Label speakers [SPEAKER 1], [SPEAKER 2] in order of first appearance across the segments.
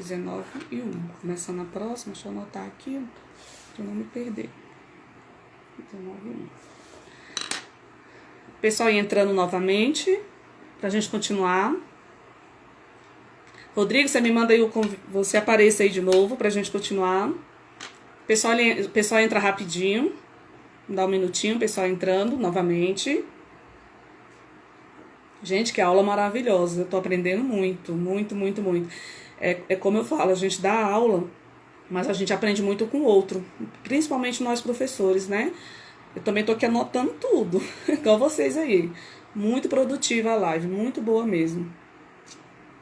[SPEAKER 1] 19:01. Começando a próxima, deixa eu anotar aqui, para não me perder. 19:01. Pessoal entrando novamente, pra gente continuar. Rodrigo, você me manda aí você apareça aí de novo pra gente continuar. Pessoal entra rapidinho. Dá um minutinho, pessoal entrando novamente. Gente, que aula maravilhosa. Eu tô aprendendo muito, muito, muito, muito. É como eu falo, a gente dá aula, mas a gente aprende muito com o outro. Principalmente nós professores, né? Eu também tô aqui anotando tudo, igual vocês aí. Muito produtiva a live, muito boa mesmo.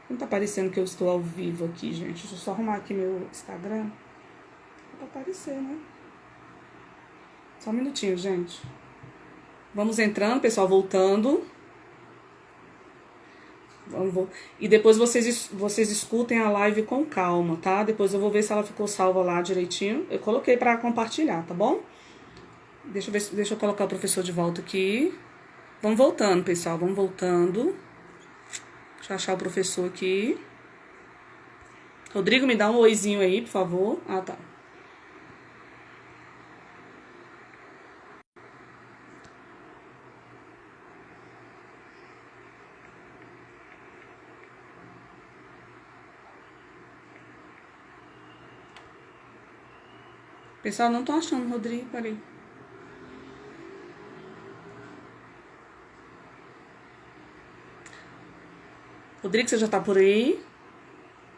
[SPEAKER 1] Não tá aparecendo que eu estou ao vivo aqui, gente. Deixa eu só arrumar aqui meu Instagram. Pra aparecer, né? Só um minutinho, gente. Vamos entrando, pessoal, voltando. E depois vocês escutem a live com calma, tá? Depois eu vou ver se ela ficou salva lá direitinho. Eu coloquei pra compartilhar, tá bom? Deixa eu colocar o professor de volta aqui. Vamos voltando, pessoal. Vamos voltando. Deixa eu achar o professor aqui. Rodrigo, me dá um oizinho aí, por favor. Ah, tá. Pessoal, não tô achando o Rodrigo, peraí. Rodrigo, você já tá por aí?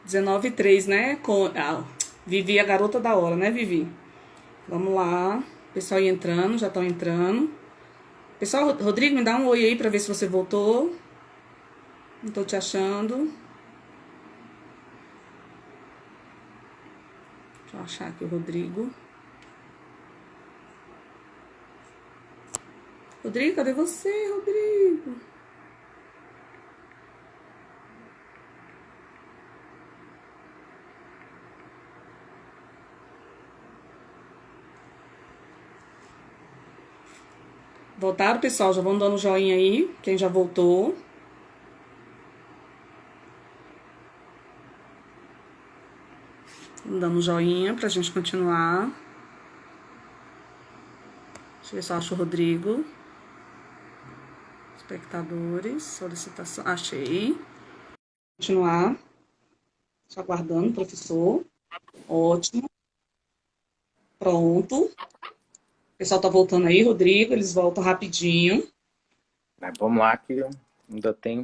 [SPEAKER 1] 19:03, né? Vivi, a garota da hora, né, Vivi? Vamos lá. Pessoal aí entrando, já estão entrando. Pessoal, Rodrigo, me dá um oi aí pra ver se você voltou. Não tô te achando. Deixa eu achar aqui o Rodrigo. Rodrigo, cadê você, Rodrigo? Voltaram, pessoal? Já vão dando joinha aí. Quem já voltou. Dando joinha pra gente continuar. Deixa eu ver se eu acho o Rodrigo. Espectadores, solicitação. Achei. Continuar. Só aguardando, professor. Ótimo. Pronto. O pessoal tá voltando aí, Rodrigo. Eles voltam rapidinho.
[SPEAKER 2] Mas vamos lá, que eu ainda tenho.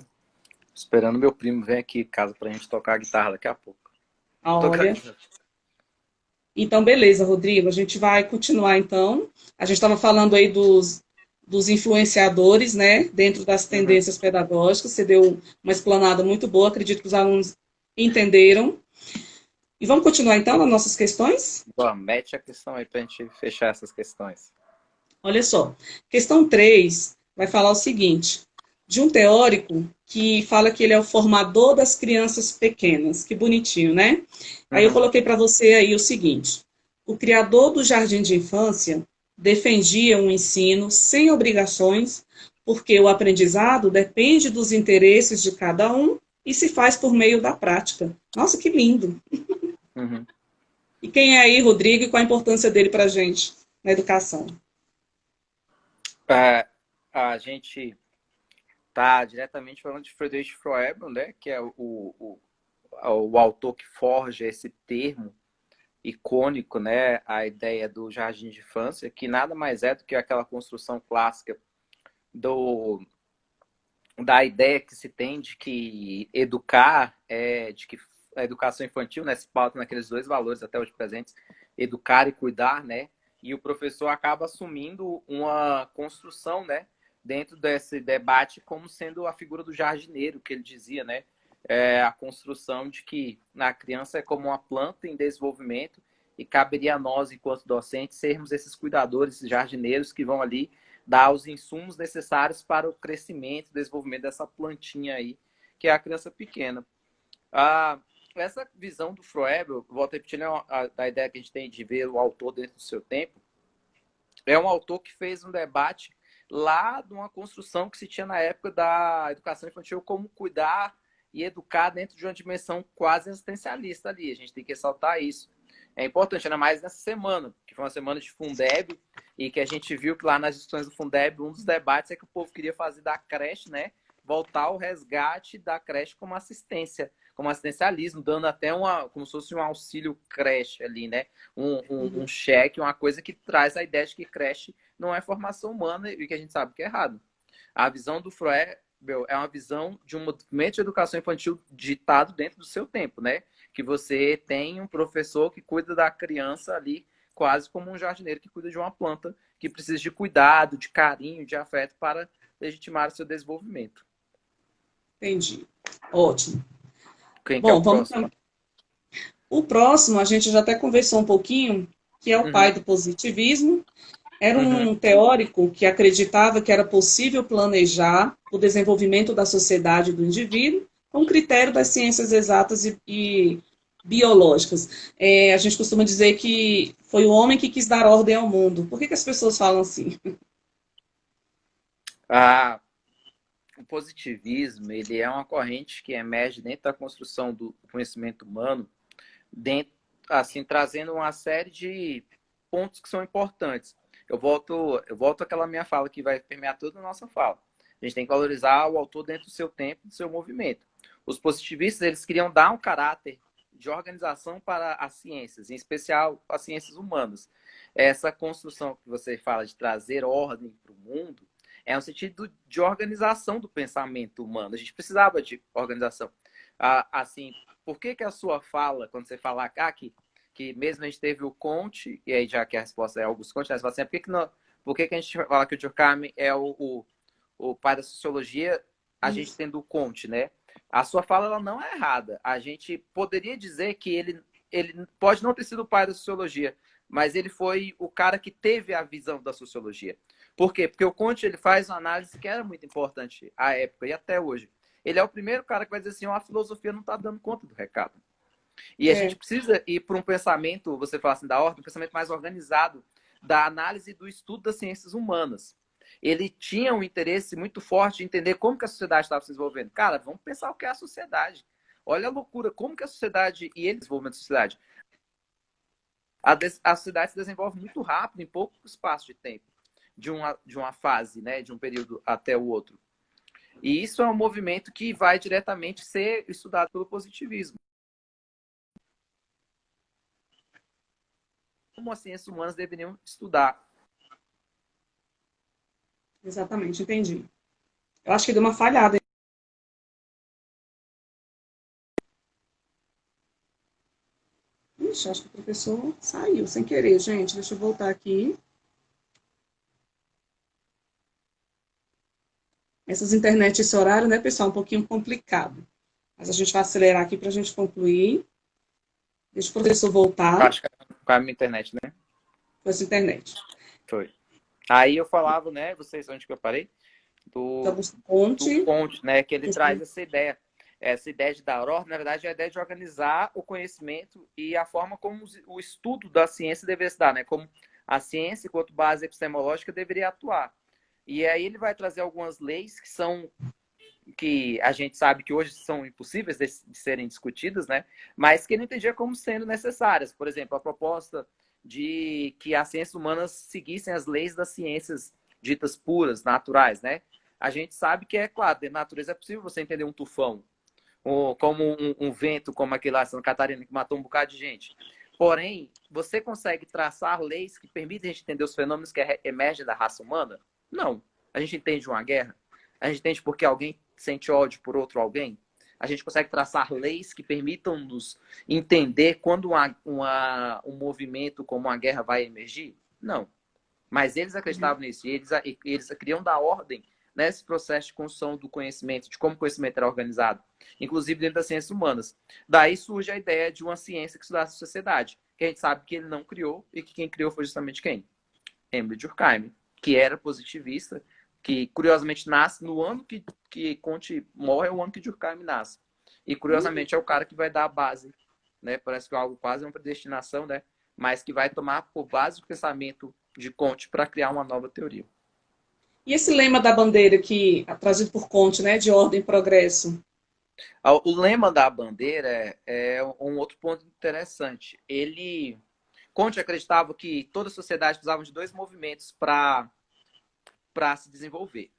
[SPEAKER 2] Esperando meu primo vir aqui em casa pra gente tocar a guitarra daqui a pouco.
[SPEAKER 1] Olha. Então, beleza, Rodrigo. A gente vai continuar, então. A gente estava falando aí dos influenciadores, né? Dentro das tendências pedagógicas. Você deu uma explanada muito boa. Acredito que os alunos entenderam. E vamos continuar, então, nas nossas questões?
[SPEAKER 2] Boa, mete a questão aí pra gente fechar essas questões.
[SPEAKER 1] Olha só. Questão 3 vai falar o seguinte. De um teórico que fala que ele é o formador das crianças pequenas. Que bonitinho, né? Aí eu coloquei para você aí o seguinte. O criador do jardim de infância defendia um ensino sem obrigações, porque o aprendizado depende dos interesses de cada um e se faz por meio da prática. Nossa, que lindo! E quem é aí, Rodrigo, e qual a importância dele para a gente na educação?
[SPEAKER 2] A gente tá diretamente falando de Friedrich Froebel, né? Que é o autor que forja esse termo icônico, né? A ideia do jardim de infância, que nada mais é do que aquela construção clássica da ideia que se tem de que educar, de que a educação infantil, né, se pauta naqueles dois valores até hoje presentes, educar e cuidar, né? E o professor acaba assumindo uma construção, né, dentro desse debate como sendo a figura do jardineiro, que ele dizia, né? A construção de que a criança é como uma planta em desenvolvimento e caberia a nós, enquanto docentes, sermos esses cuidadores, esses jardineiros que vão ali dar os insumos necessários para o crescimento e desenvolvimento dessa plantinha aí, que é a criança pequena. Essa visão do Froebel, volto a repetir, né, da ideia que a gente tem de ver o autor dentro do seu tempo, é um autor que fez um debate lá de uma construção que se tinha na época da educação infantil, como cuidar e educar dentro de uma dimensão quase existencialista ali. A gente tem que ressaltar isso. É importante, ainda mais nessa semana, que foi uma semana de Fundeb, e que a gente viu que lá nas discussões do Fundeb, um dos debates é que o povo queria fazer da creche, né, voltar ao resgate da creche como assistência, como assistencialismo, dando até como se fosse um auxílio creche ali, né, um cheque, uma coisa que traz a ideia de que creche não é formação humana e que a gente sabe que é errado. A visão do Froebel é uma visão de um movimento de educação infantil ditado dentro do seu tempo, né? Que você tem um professor que cuida da criança ali, quase como um jardineiro que cuida de uma planta, que precisa de cuidado, de carinho, de afeto para legitimar o seu desenvolvimento.
[SPEAKER 1] Entendi. Ótimo.
[SPEAKER 2] Quem que é
[SPEAKER 1] Bom,
[SPEAKER 2] o
[SPEAKER 1] vamos.
[SPEAKER 2] próximo?
[SPEAKER 1] O próximo, a gente já até conversou um pouquinho, que é o pai do positivismo. Era um teórico que acreditava que era possível planejar o desenvolvimento da sociedade e do indivíduo com critério das ciências exatas e biológicas. A gente costuma dizer que foi o homem que quis dar ordem ao mundo. Por que as pessoas falam assim?
[SPEAKER 2] O positivismo, ele é uma corrente que emerge dentro da construção do conhecimento humano, dentro, assim, trazendo uma série de pontos que são importantes. Eu volto àquela minha fala que vai permear toda a nossa fala. A gente tem que valorizar o autor dentro do seu tempo, do seu movimento. Os positivistas, eles queriam dar um caráter de organização para as ciências, em especial as ciências humanas. Essa construção que você fala de trazer ordem para o mundo é um sentido de organização do pensamento humano. A gente precisava de organização. Assim, por que a sua fala, quando você fala que mesmo a gente teve o Comte, e aí já que a resposta é Augusto Comte, né? Você fala assim, por que a gente fala que o Durkheim é o pai da sociologia, a gente tendo o Comte, né? A sua fala ela não é errada. A gente poderia dizer que ele pode não ter sido o pai da sociologia, mas ele foi o cara que teve a visão da sociologia. Por quê? Porque o Comte ele faz uma análise que era muito importante à época e até hoje. Ele é o primeiro cara que vai dizer assim, a filosofia não está dando conta do recado. E a gente precisa ir para um pensamento, você fala assim, da ordem, um pensamento mais organizado da análise e do estudo das ciências humanas. Ele tinha um interesse muito forte em entender como que a sociedade estava se desenvolvendo. Cara, vamos pensar o que é a sociedade. Olha a loucura, como que a sociedade e ele desenvolvimento da sociedade. A sociedade se desenvolve muito rápido, em pouco espaço de tempo, de uma fase, né, de um período até o outro. E isso é um movimento que vai diretamente ser estudado pelo positivismo. Como as ciências humanas deveriam estudar.
[SPEAKER 1] Exatamente, entendi. Eu acho que deu uma falhada. Ixi, acho que o professor saiu sem querer, gente. Deixa eu voltar aqui. Essas internet, esse horário, né, pessoal, um pouquinho complicado. Mas a gente vai acelerar aqui para a gente concluir. Deixa o professor voltar.
[SPEAKER 2] Acho que com a minha internet, né?
[SPEAKER 1] Com essa internet.
[SPEAKER 2] Foi. Aí eu falava, né? Vocês, onde que eu parei? Do
[SPEAKER 1] Ponte,
[SPEAKER 2] né? Que ele traz essa ideia. Essa ideia de dar ordem, na verdade, é a ideia de organizar o conhecimento e a forma como o estudo da ciência deveria se dar, né? Como a ciência, enquanto base epistemológica, deveria atuar. E aí ele vai trazer algumas leis que a gente sabe que hoje são impossíveis de serem discutidas, né? Mas que ele entendia como sendo necessárias. Por exemplo, a proposta de que as ciências humanas seguissem as leis das ciências ditas puras, naturais, né? A gente sabe que, é claro, de natureza é possível você entender um tufão, como um vento, como aquele lá em Santa Catarina, que matou um bocado de gente. Porém, você consegue traçar leis que permitem a gente entender os fenômenos que emergem da raça humana? Não. A gente entende uma guerra? A gente entende porque alguém sente ódio por outro alguém? A gente consegue traçar leis que permitam-nos entender quando um movimento como uma guerra vai emergir? Não. Mas eles acreditavam nisso. E eles queriam dar ordem nesse processo de construção do conhecimento, de como o conhecimento era organizado, inclusive dentro das ciências humanas. Daí surge a ideia de uma ciência que estudasse a sociedade, que a gente sabe que ele não criou, e que quem criou foi justamente quem? Emile Durkheim, que era positivista, que curiosamente nasce no ano que Comte morre, é o ano que Durkheim nasce. E curiosamente é o cara que vai dar a base, né? Parece que é algo quase uma predestinação, né? Mas que vai tomar por base o pensamento de Comte para criar uma nova teoria.
[SPEAKER 1] E esse lema da bandeira que trazido por Comte, né, de ordem e progresso?
[SPEAKER 2] O lema da bandeira é um outro ponto interessante. Conte acreditava que toda a sociedade precisava de dois movimentos para se desenvolver.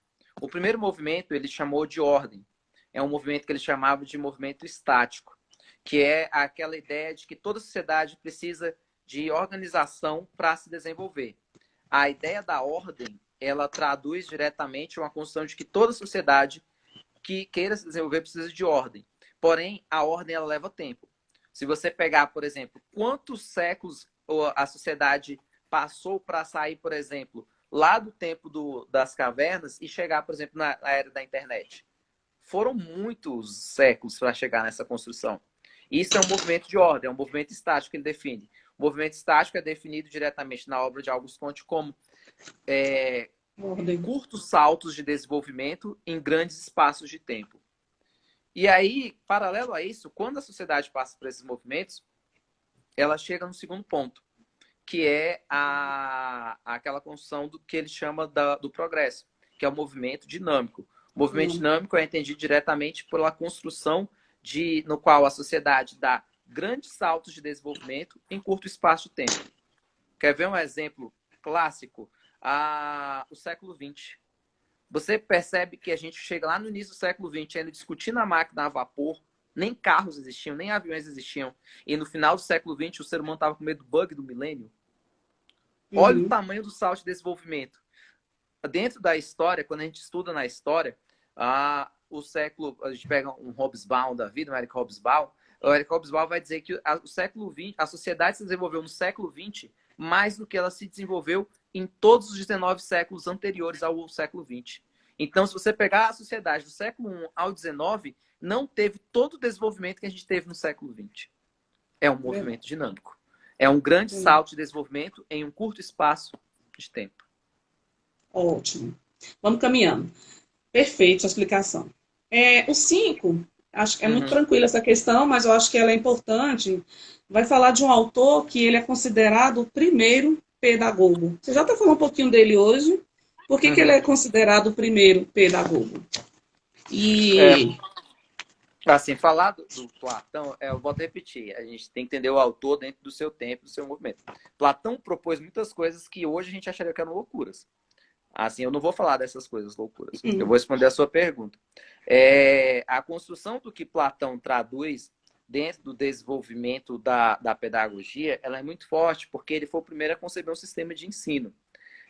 [SPEAKER 2] O primeiro movimento ele chamou de ordem. É um movimento que ele chamava de movimento estático, que é aquela ideia de que toda sociedade precisa de organização para se desenvolver. A ideia da ordem, ela traduz diretamente uma construção de que toda sociedade que queira se desenvolver precisa de ordem. Porém, a ordem ela leva tempo. Se você pegar, por exemplo, quantos séculos a sociedade passou para sair, por exemplo, lá do tempo das cavernas e chegar, por exemplo, na era da internet. Foram muitos séculos para chegar nessa construção. Isso é um movimento de ordem, é um movimento estático que ele define. O movimento estático é definido diretamente na obra de Auguste Comte como curtos saltos de desenvolvimento em grandes espaços de tempo. E aí, paralelo a isso, quando a sociedade passa por esses movimentos, ela chega no segundo ponto, que é aquela construção do que ele chama do progresso, que é o movimento dinâmico. O movimento dinâmico é entendido diretamente pela construção no qual a sociedade dá grandes saltos de desenvolvimento em curto espaço de tempo. Quer ver um exemplo clássico? O século XX. Você percebe que a gente chega lá no início do século XX ainda discutindo a máquina a vapor, nem carros existiam, nem aviões existiam. E no final do século XX o ser humano estava com medo do bug do milênio. Olha o tamanho do salto de desenvolvimento. Dentro da história, quando a gente estuda na história, a gente pega um Hobsbawm da vida, um Eric Hobsbawm, o Eric Hobsbawm vai dizer que o século XX, a sociedade se desenvolveu no século XX mais do que ela se desenvolveu em todos os 19 séculos anteriores ao século XX. Então, se você pegar a sociedade do século I ao XIX, não teve todo o desenvolvimento que a gente teve no século XX. É um movimento dinâmico. É um grande salto de desenvolvimento em um curto espaço de tempo.
[SPEAKER 1] Ótimo. Vamos caminhando. Perfeito a explicação. O 5, acho que é muito tranquila essa questão, mas eu acho que ela é importante. Vai falar de um autor que ele é considerado o primeiro pedagogo. Você já está falando um pouquinho dele hoje. Por que ele é considerado o primeiro pedagogo?
[SPEAKER 2] Assim, falar do Platão, eu volto a repetir, a gente tem que entender o autor dentro do seu tempo, do seu movimento. Platão propôs muitas coisas que hoje a gente acharia que eram loucuras. Assim, eu não vou falar dessas coisas loucuras. Eu vou responder a sua pergunta. A construção do que Platão traduz dentro do desenvolvimento da pedagogia, ela é muito forte, porque ele foi o primeiro a conceber um sistema de ensino.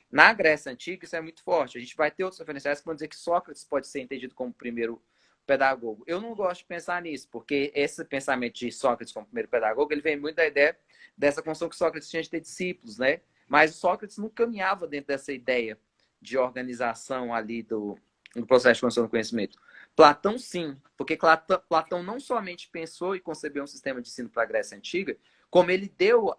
[SPEAKER 2] Na Grécia Antiga, isso é muito forte. A gente vai ter outros referenciais que vão dizer que Sócrates pode ser entendido como o primeiro pedagogo. Eu não gosto de pensar nisso, porque esse pensamento de Sócrates como primeiro pedagogo, ele vem muito da ideia dessa construção que Sócrates tinha de ter discípulos, né? Mas Sócrates não caminhava dentro dessa ideia de organização ali do processo de construção do conhecimento. Platão, sim, porque Platão não somente pensou e concebeu um sistema de ensino para a Grécia Antiga, como ele deu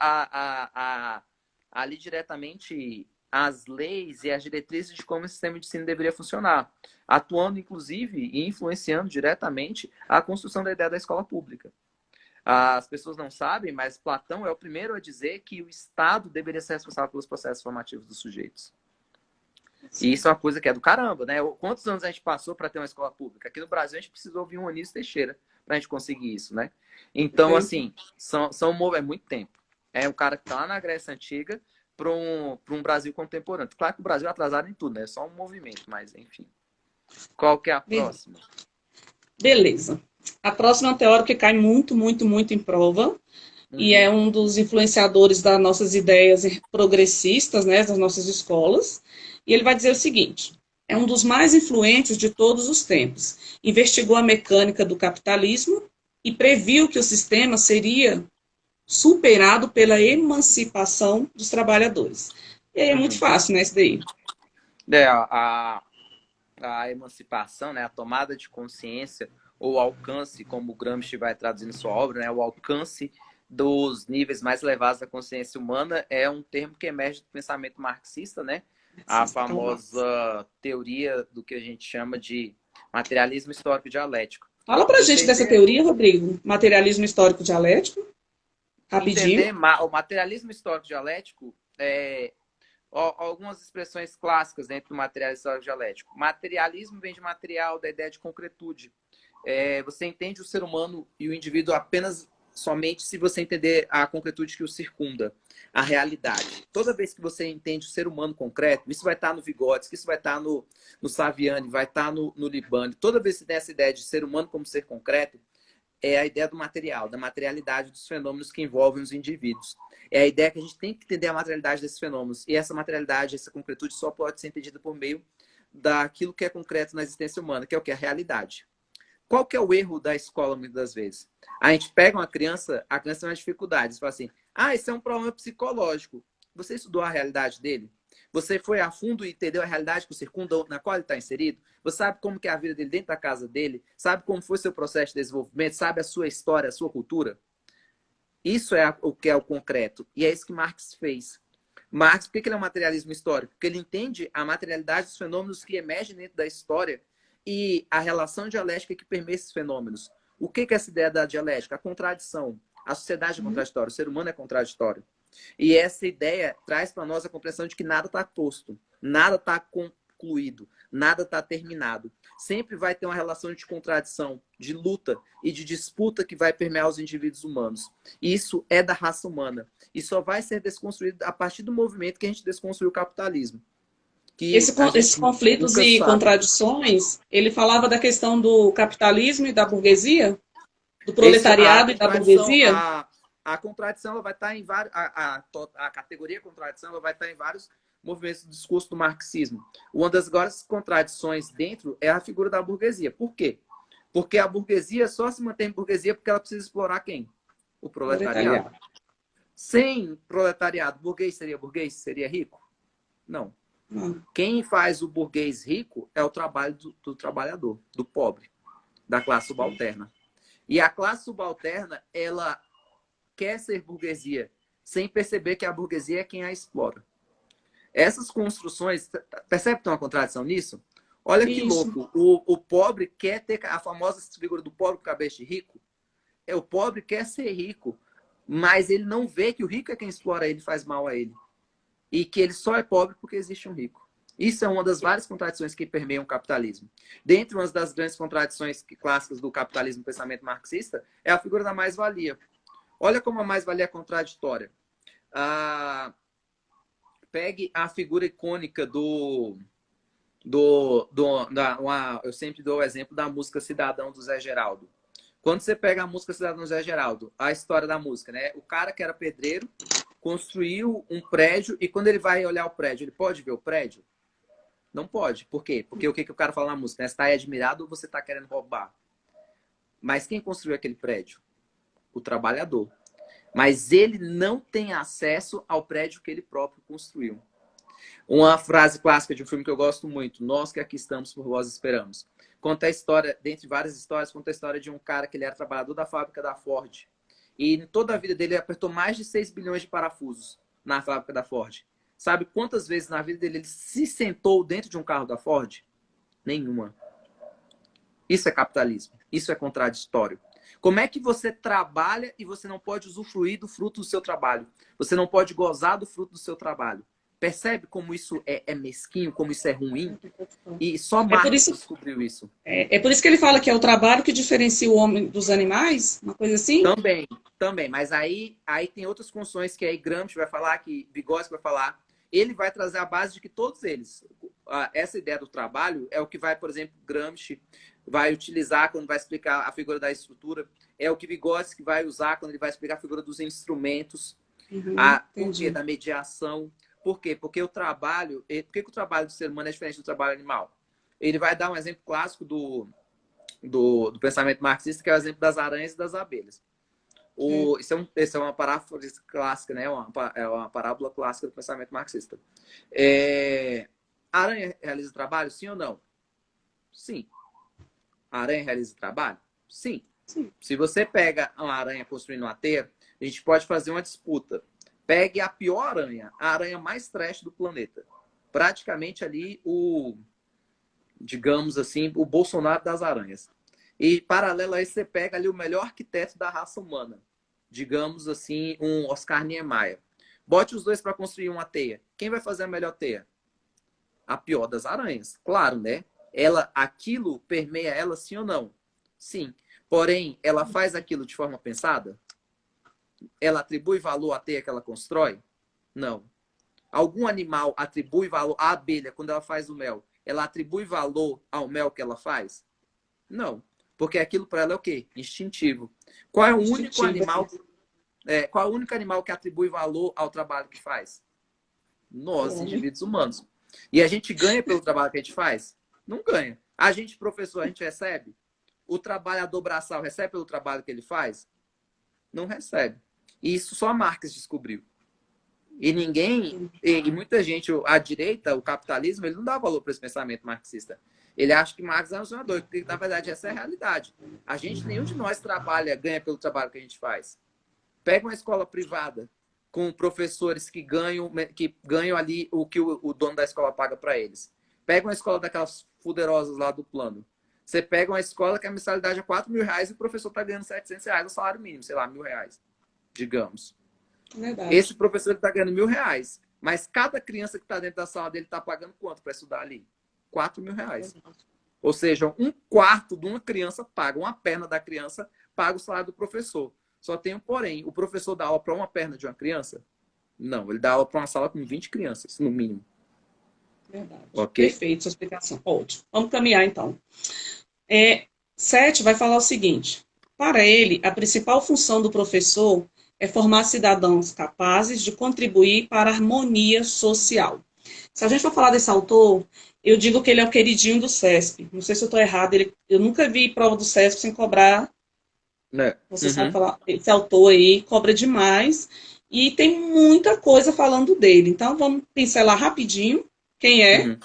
[SPEAKER 2] ali diretamente as leis e as diretrizes de como esse sistema de ensino deveria funcionar, atuando, inclusive, e influenciando diretamente a construção da ideia da escola pública. As pessoas não sabem, mas Platão é o primeiro a dizer que o Estado deveria ser responsável pelos processos formativos dos sujeitos. E isso é uma coisa que é do caramba, né? Quantos anos a gente passou para ter uma escola pública? Aqui no Brasil a gente precisou ouvir um Anísio Teixeira para a gente conseguir isso, né? Então, assim, é muito tempo. É um cara que está lá na Grécia Antiga para um Brasil contemporâneo. Claro que o Brasil é atrasado em tudo, né? É só um movimento, mas enfim. Qual que é a próxima?
[SPEAKER 1] Beleza. A próxima é um teórico que cai muito, muito, muito em prova. E é um dos influenciadores das nossas ideias progressistas, né? Das nossas escolas. E ele vai dizer o seguinte: é um dos mais influentes de todos os tempos. Investigou a mecânica do capitalismo e previu que o sistema seria superado pela emancipação dos trabalhadores. E aí é muito fácil, né, isso daí?
[SPEAKER 2] A emancipação, né, a tomada de consciência, ou alcance, como o Gramsci vai traduzindo sua obra, né, o alcance dos níveis mais elevados da consciência humana é um termo que emerge do pensamento marxista, né? A famosa teoria do que a gente chama de materialismo histórico dialético.
[SPEAKER 1] Fala pra gente dessa teoria, Rodrigo. Materialismo histórico dialético. Rapidinho.
[SPEAKER 2] O materialismo histórico dialético algumas expressões clássicas dentro do materialismo histórico dialético. Materialismo vem de material, da ideia de concretude. você entende o ser humano e o indivíduo apenas somente se você entender a concretude que o circunda, a realidade. Toda vez que você entende o ser humano concreto, isso vai estar no Vygotsky, isso vai estar no Saviani, vai estar no Libani. Toda vez que você tem essa ideia de ser humano como ser concreto, é a ideia do material, da materialidade dos fenômenos que envolvem os indivíduos. É a ideia que a gente tem que entender a materialidade desses fenômenos. E essa materialidade, essa concretude só pode ser entendida por meio daquilo que é concreto na existência humana, que é o que? A realidade. Qual que é o erro da escola, muitas das vezes? A gente pega uma criança, a criança tem uma dificuldade, você fala assim, isso é um problema psicológico. Você estudou a realidade dele? Você foi a fundo e entendeu a realidade que o circunda, na qual ele está inserido? Você sabe como que é a vida dele dentro da casa dele? Sabe como foi seu processo de desenvolvimento? Sabe a sua história, a sua cultura? Isso é o que é o concreto. E é isso que Marx fez. Marx, por que ele é um materialismo histórico? Porque ele entende a materialidade dos fenômenos que emergem dentro da história e a relação dialética que permeia esses fenômenos. O que é essa ideia da dialética? A contradição. A sociedade é contraditória, o ser humano é contraditório. E essa ideia traz para nós a compreensão de que nada está posto, nada está concluído, nada está terminado. Sempre vai ter uma relação de contradição, de luta e de disputa que vai permear os indivíduos humanos. E isso é da raça humana. E só vai ser desconstruído a partir do movimento que a gente desconstruiu o capitalismo.
[SPEAKER 1] Esses conflitos e contradições, ele falava da questão do capitalismo e da burguesia, do proletariado e da burguesia.
[SPEAKER 2] A contradição ela vai estar em vários. A categoria contradição ela vai estar em vários movimentos do discurso do marxismo. Uma das grandes contradições dentro é a figura da burguesia. Por quê? Porque a burguesia só se mantém burguesia porque ela precisa explorar quem? O proletariado. Sem proletariado, burguês? Seria rico? Não. Quem faz o burguês rico é o trabalho do trabalhador, do pobre, da classe subalterna. E a classe subalterna, ela quer ser burguesia, sem perceber que a burguesia é quem a explora. Essas construções, percebe que tem uma contradição nisso? Olha que louco, o pobre quer ter a famosa figura do pobre com cabeça de rico. O pobre quer ser rico, mas ele não vê que o rico é quem explora ele, faz mal a ele. E que ele só é pobre porque existe um rico. Isso é uma das várias contradições que permeiam o capitalismo. Dentre uma das grandes contradições clássicas do capitalismo no pensamento marxista é a figura da mais-valia. Olha como a mais-valia é contraditória. Pegue a figura icônica eu sempre dou o exemplo da música Cidadão do Zé Geraldo. Quando você pega a música Cidadão do Zé Geraldo, a história da música, né? O cara que era pedreiro construiu um prédio e quando ele vai olhar o prédio, ele pode ver o prédio? Não pode. Por quê? Porque o que o cara fala na música? Né? Você está admirado ou você está querendo roubar? Mas quem construiu aquele prédio? O trabalhador. Mas ele não tem acesso ao prédio que ele próprio construiu. Uma frase clássica de um filme que eu gosto muito, Nós que aqui estamos por vós esperamos. Conta a história, dentre várias histórias, conta a história de um cara que ele era trabalhador da fábrica da Ford. E em toda a vida dele ele apertou mais de 6 bilhões de parafusos na fábrica da Ford. Sabe quantas vezes na vida dele ele se sentou dentro de um carro da Ford? Nenhuma. Isso é capitalismo. Isso é contraditório. Como é que você trabalha e você não pode usufruir do fruto do seu trabalho? Você não pode gozar do fruto do seu trabalho. Percebe como isso é mesquinho, como isso é ruim? E só Marx descobriu isso.
[SPEAKER 1] É por isso que ele fala que é o trabalho que diferencia o homem dos animais? Uma coisa assim?
[SPEAKER 2] Também. Mas aí tem outras funções que aí Gramsci vai falar, que Vygotsky vai falar. Ele vai trazer a base de que todos eles, essa ideia do trabalho é o que vai, por exemplo, Gramsci vai utilizar quando vai explicar a figura da estrutura, é o que Vygotsky vai usar quando ele vai explicar a figura dos instrumentos, por quê? Da mediação. Por quê? Porque o trabalho... Por que o trabalho do ser humano é diferente do trabalho animal? Ele vai dar um exemplo clássico do pensamento marxista, que é o exemplo das aranhas e das abelhas. Isso é uma paráfrase clássica, né? É uma parábola clássica do pensamento marxista. A aranha realiza trabalho, sim ou não? Sim. A aranha realiza trabalho? Sim. Se você pega uma aranha construindo uma teia, a gente pode fazer uma disputa. Pegue a pior aranha, a aranha mais trash do planeta. Praticamente ali digamos assim, o Bolsonaro das aranhas. E paralelo a isso, você pega ali o melhor arquiteto da raça humana. Digamos assim, um Oscar Niemeyer. Bote os dois para construir uma teia. Quem vai fazer a melhor teia? A pior das aranhas. Claro, né? Aquilo permeia ela sim ou não? Sim. Porém, ela faz aquilo de forma pensada? Ela atribui valor à teia que ela constrói? Não. Algum animal atribui valor à abelha quando ela faz o mel? Ela atribui valor ao mel que ela faz? Não. Porque aquilo para ela é o quê? Instintivo. Qual é o único animal, qual é o único animal que atribui valor ao trabalho que faz? Nós, indivíduos humanos. E a gente ganha pelo trabalho que a gente faz? Não ganha. A gente, professor, a gente recebe? O trabalhador braçal recebe pelo trabalho que ele faz? Não recebe. E isso só Marx descobriu. E ninguém, e muita gente, a direita, o capitalismo, ele não dá valor para esse pensamento marxista. Ele acha que Marx é um sonhador, porque na verdade essa é a realidade. A gente, nenhum de nós trabalha, ganha pelo trabalho que a gente faz. Pega uma escola privada com professores que ganham ali o que o dono da escola paga para eles. Pega uma escola daquelas fuderosas lá do plano. Você pega uma escola que a mensalidade é R$ 4.000 e o professor está ganhando R$ 700 o salário mínimo, sei lá, R$ 1.000, digamos.
[SPEAKER 1] Verdade.
[SPEAKER 2] Esse professor está ganhando R$ 1.000, mas cada criança que está dentro da sala dele está pagando quanto para estudar ali? R$ 4.000. Ou seja, um quarto de uma criança paga, uma perna da criança paga o salário do professor. Só tem um porém, o professor dá aula para uma perna de uma criança? Não, ele dá aula para uma sala com 20 crianças, no mínimo.
[SPEAKER 1] Verdade.
[SPEAKER 2] Ok?
[SPEAKER 1] Perfeito, sua explicação. Ótimo. Vamos caminhar, então. 7 vai falar o seguinte: para ele, a principal função do professor é formar cidadãos capazes de contribuir para a harmonia social. Se a gente for falar desse autor, eu digo que ele é o queridinho do CESP. Não sei se eu estou errado, eu nunca vi prova do CESP sem cobrar. Você sabe falar, esse autor aí cobra demais e tem muita coisa falando dele. Então, vamos pincelar rapidinho quem é.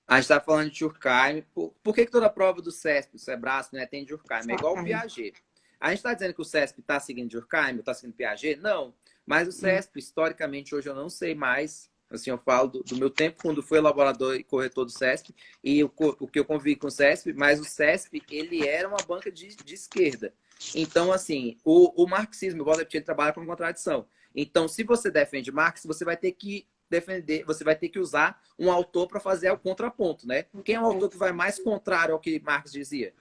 [SPEAKER 2] A gente está falando de Durkheim. Por que toda a prova do CESP, o Sebrasp, né, tem Durkheim? É igual o Piaget. A gente está dizendo que o CESP está seguindo Durkheim ou está seguindo Piaget? Não. Mas o CESP, historicamente, hoje eu não sei mais. Assim, eu falo do meu tempo quando fui elaborador e corretor do CESP e o que eu convivi com o CESP, mas o CESP, ele era uma banca de esquerda. Então, assim, o marxismo, igual ele trabalha com contradição. Então, se você defende Marx, você vai ter que defender, você vai ter que usar um autor para fazer o contraponto, né? Quem é o autor que vai mais contrário ao que Marx dizia?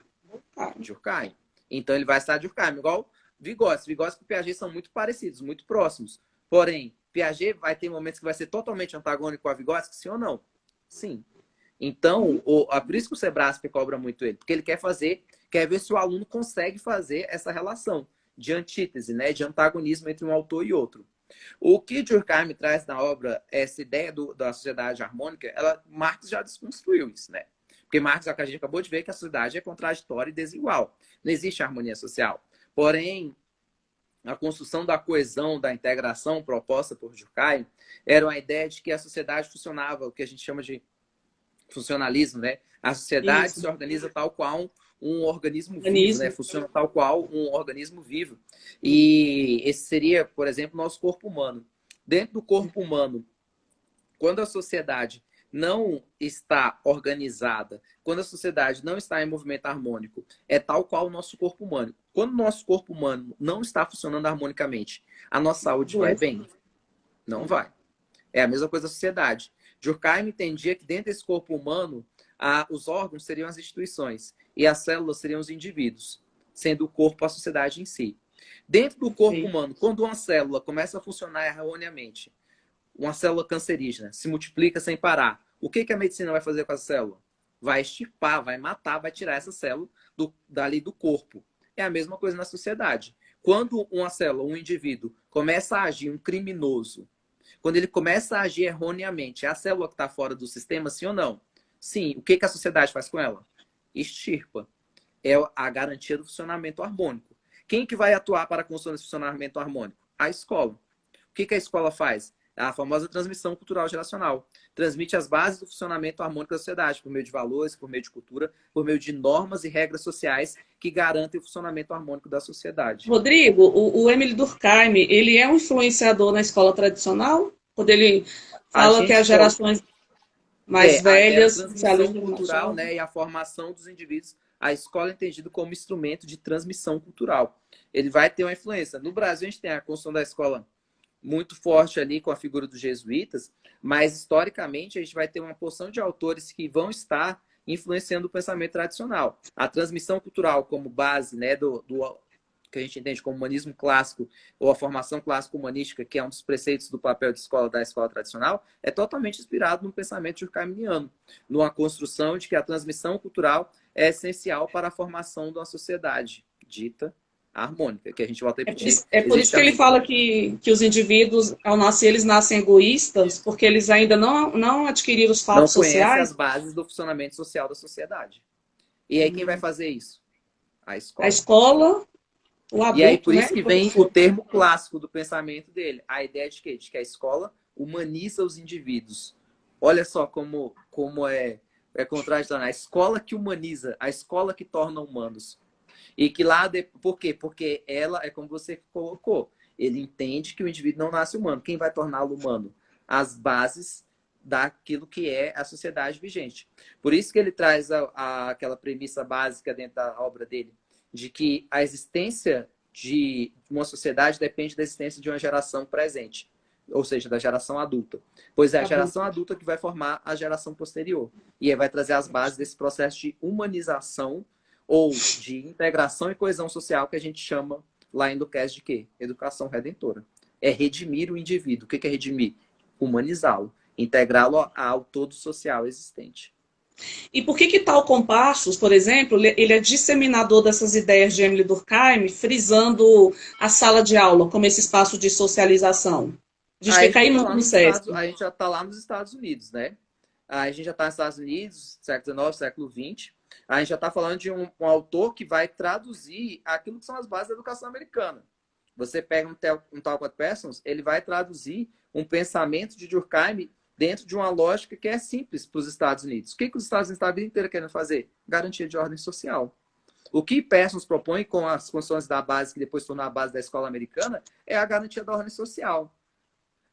[SPEAKER 2] Durkheim. Então ele vai estar Durkheim, igual Vygotsky. Vygotsky e Piaget são muito parecidos, muito próximos. Porém, Piaget vai ter momentos que vai ser totalmente antagônico a Vygotsky, sim ou não? Sim. Então, por isso que o Sebrasp cobra muito ele, porque ele quer ver se o aluno consegue fazer essa relação de antítese, né, de antagonismo entre um autor e outro. O que Durkheim traz na obra, essa ideia da sociedade harmônica, Marx já desconstruiu isso, né? Porque Marx, a gente acabou de ver que a sociedade é contraditória e desigual. Não existe harmonia social. Porém, a construção da coesão, da integração proposta por Durkheim, era uma ideia de que a sociedade funcionava, o que a gente chama de funcionalismo, né? A sociedade se organiza tal qual um organismo vivo, né? Funciona tal qual um organismo vivo. E esse seria, por exemplo, o nosso corpo humano. Dentro do corpo humano, quando a sociedade não está organizada, quando a sociedade não está em movimento harmônico, é tal qual o nosso corpo humano. Quando o nosso corpo humano não está funcionando harmonicamente, a nossa saúde vai bem? Não vai. É a mesma coisa da sociedade. Durkheim entendia que dentro desse corpo humano, os órgãos seriam as instituições e as células seriam os indivíduos, sendo o corpo a sociedade em si. Dentro do corpo humano, quando uma célula começa a funcionar erroneamente, uma célula cancerígena se multiplica sem parar, o que a medicina vai fazer com essa célula? Vai extirpar, vai matar, vai tirar essa célula dali do corpo. É a mesma coisa na sociedade. Quando uma célula, um indivíduo, começa a agir, um criminoso, quando ele começa a agir erroneamente, é a célula que está fora do sistema, sim ou não? Sim. O que a sociedade faz com ela? Extirpa. É a garantia do funcionamento harmônico. Quem que vai atuar para a construção desse funcionamento harmônico? A escola. O que a escola faz? A famosa transmissão cultural geracional. Transmite as bases do funcionamento harmônico da sociedade, por meio de valores, por meio de cultura, por meio de normas e regras sociais que garantem o funcionamento harmônico da sociedade.
[SPEAKER 1] Rodrigo, o Emile Durkheim, ele é um influenciador na escola tradicional? Quando ele fala que as gerações mais velhas...
[SPEAKER 2] A transmissão cultural, né, e a formação dos indivíduos, a escola é entendida como instrumento de transmissão cultural. Ele vai ter uma influência. No Brasil, a gente tem a construção da escola muito forte ali com a figura dos jesuítas, mas historicamente a gente vai ter uma porção de autores que vão estar influenciando o pensamento tradicional. A transmissão cultural como base, né, do que a gente entende como humanismo clássico, ou a formação clássico-humanística, que é um dos preceitos do papel de escola da escola tradicional, é totalmente inspirado no pensamento durkheimiano, numa construção de que a transmissão cultural é essencial para a formação de uma sociedade dita harmônica, que a gente volta a repetir.
[SPEAKER 1] É por isso que ele fala que os indivíduos, ao nascer, eles nascem egoístas, porque eles ainda não adquiriram os fatos
[SPEAKER 2] sociais. Não conhecem as
[SPEAKER 1] sociais.
[SPEAKER 2] bases do funcionamento social da sociedade. E aí quem vai fazer isso? A escola.
[SPEAKER 1] A escola, o adulto,
[SPEAKER 2] e aí por isso
[SPEAKER 1] né?
[SPEAKER 2] que vem o termo clássico do pensamento dele. A ideia de quê? De que a escola humaniza os indivíduos. Olha só como é contraditório. A escola que humaniza, a escola que torna humanos. E que lá... Por quê? Porque ela, é como você colocou, ele entende que o indivíduo não nasce humano. Quem vai torná-lo humano? As bases daquilo que é a sociedade vigente. Por isso que ele traz aquela premissa básica dentro da obra dele, de que a existência de uma sociedade depende da existência de uma geração presente, ou seja, da geração adulta. Pois é a geração adulta que vai formar a geração posterior. E aí vai trazer as bases desse processo de humanização ou de integração e coesão social que a gente chama lá em Lukács de quê? Educação redentora. É redimir o indivíduo. O que é redimir? Humanizá-lo. Integrá-lo ao todo social existente.
[SPEAKER 1] E por que tal Compassos, por exemplo, ele é disseminador dessas ideias de Émile Durkheim, frisando a sala de aula como esse espaço de socialização? A gente quer cair muito no SESC.
[SPEAKER 2] A gente já está lá nos Estados Unidos, né? A gente já está nos Estados Unidos, século XIX, século XX. A gente já está falando de um autor que vai traduzir aquilo que são as bases da educação americana. Você pega um Talcott Parsons, ele vai traduzir um pensamento de Durkheim dentro de uma lógica que é simples para os Estados Unidos. O que os Estados Unidos estão a vida inteira querendo fazer? Garantia de ordem social. O que Parsons propõe com as funções da base, que depois tornou a base da escola americana, é a garantia da ordem social.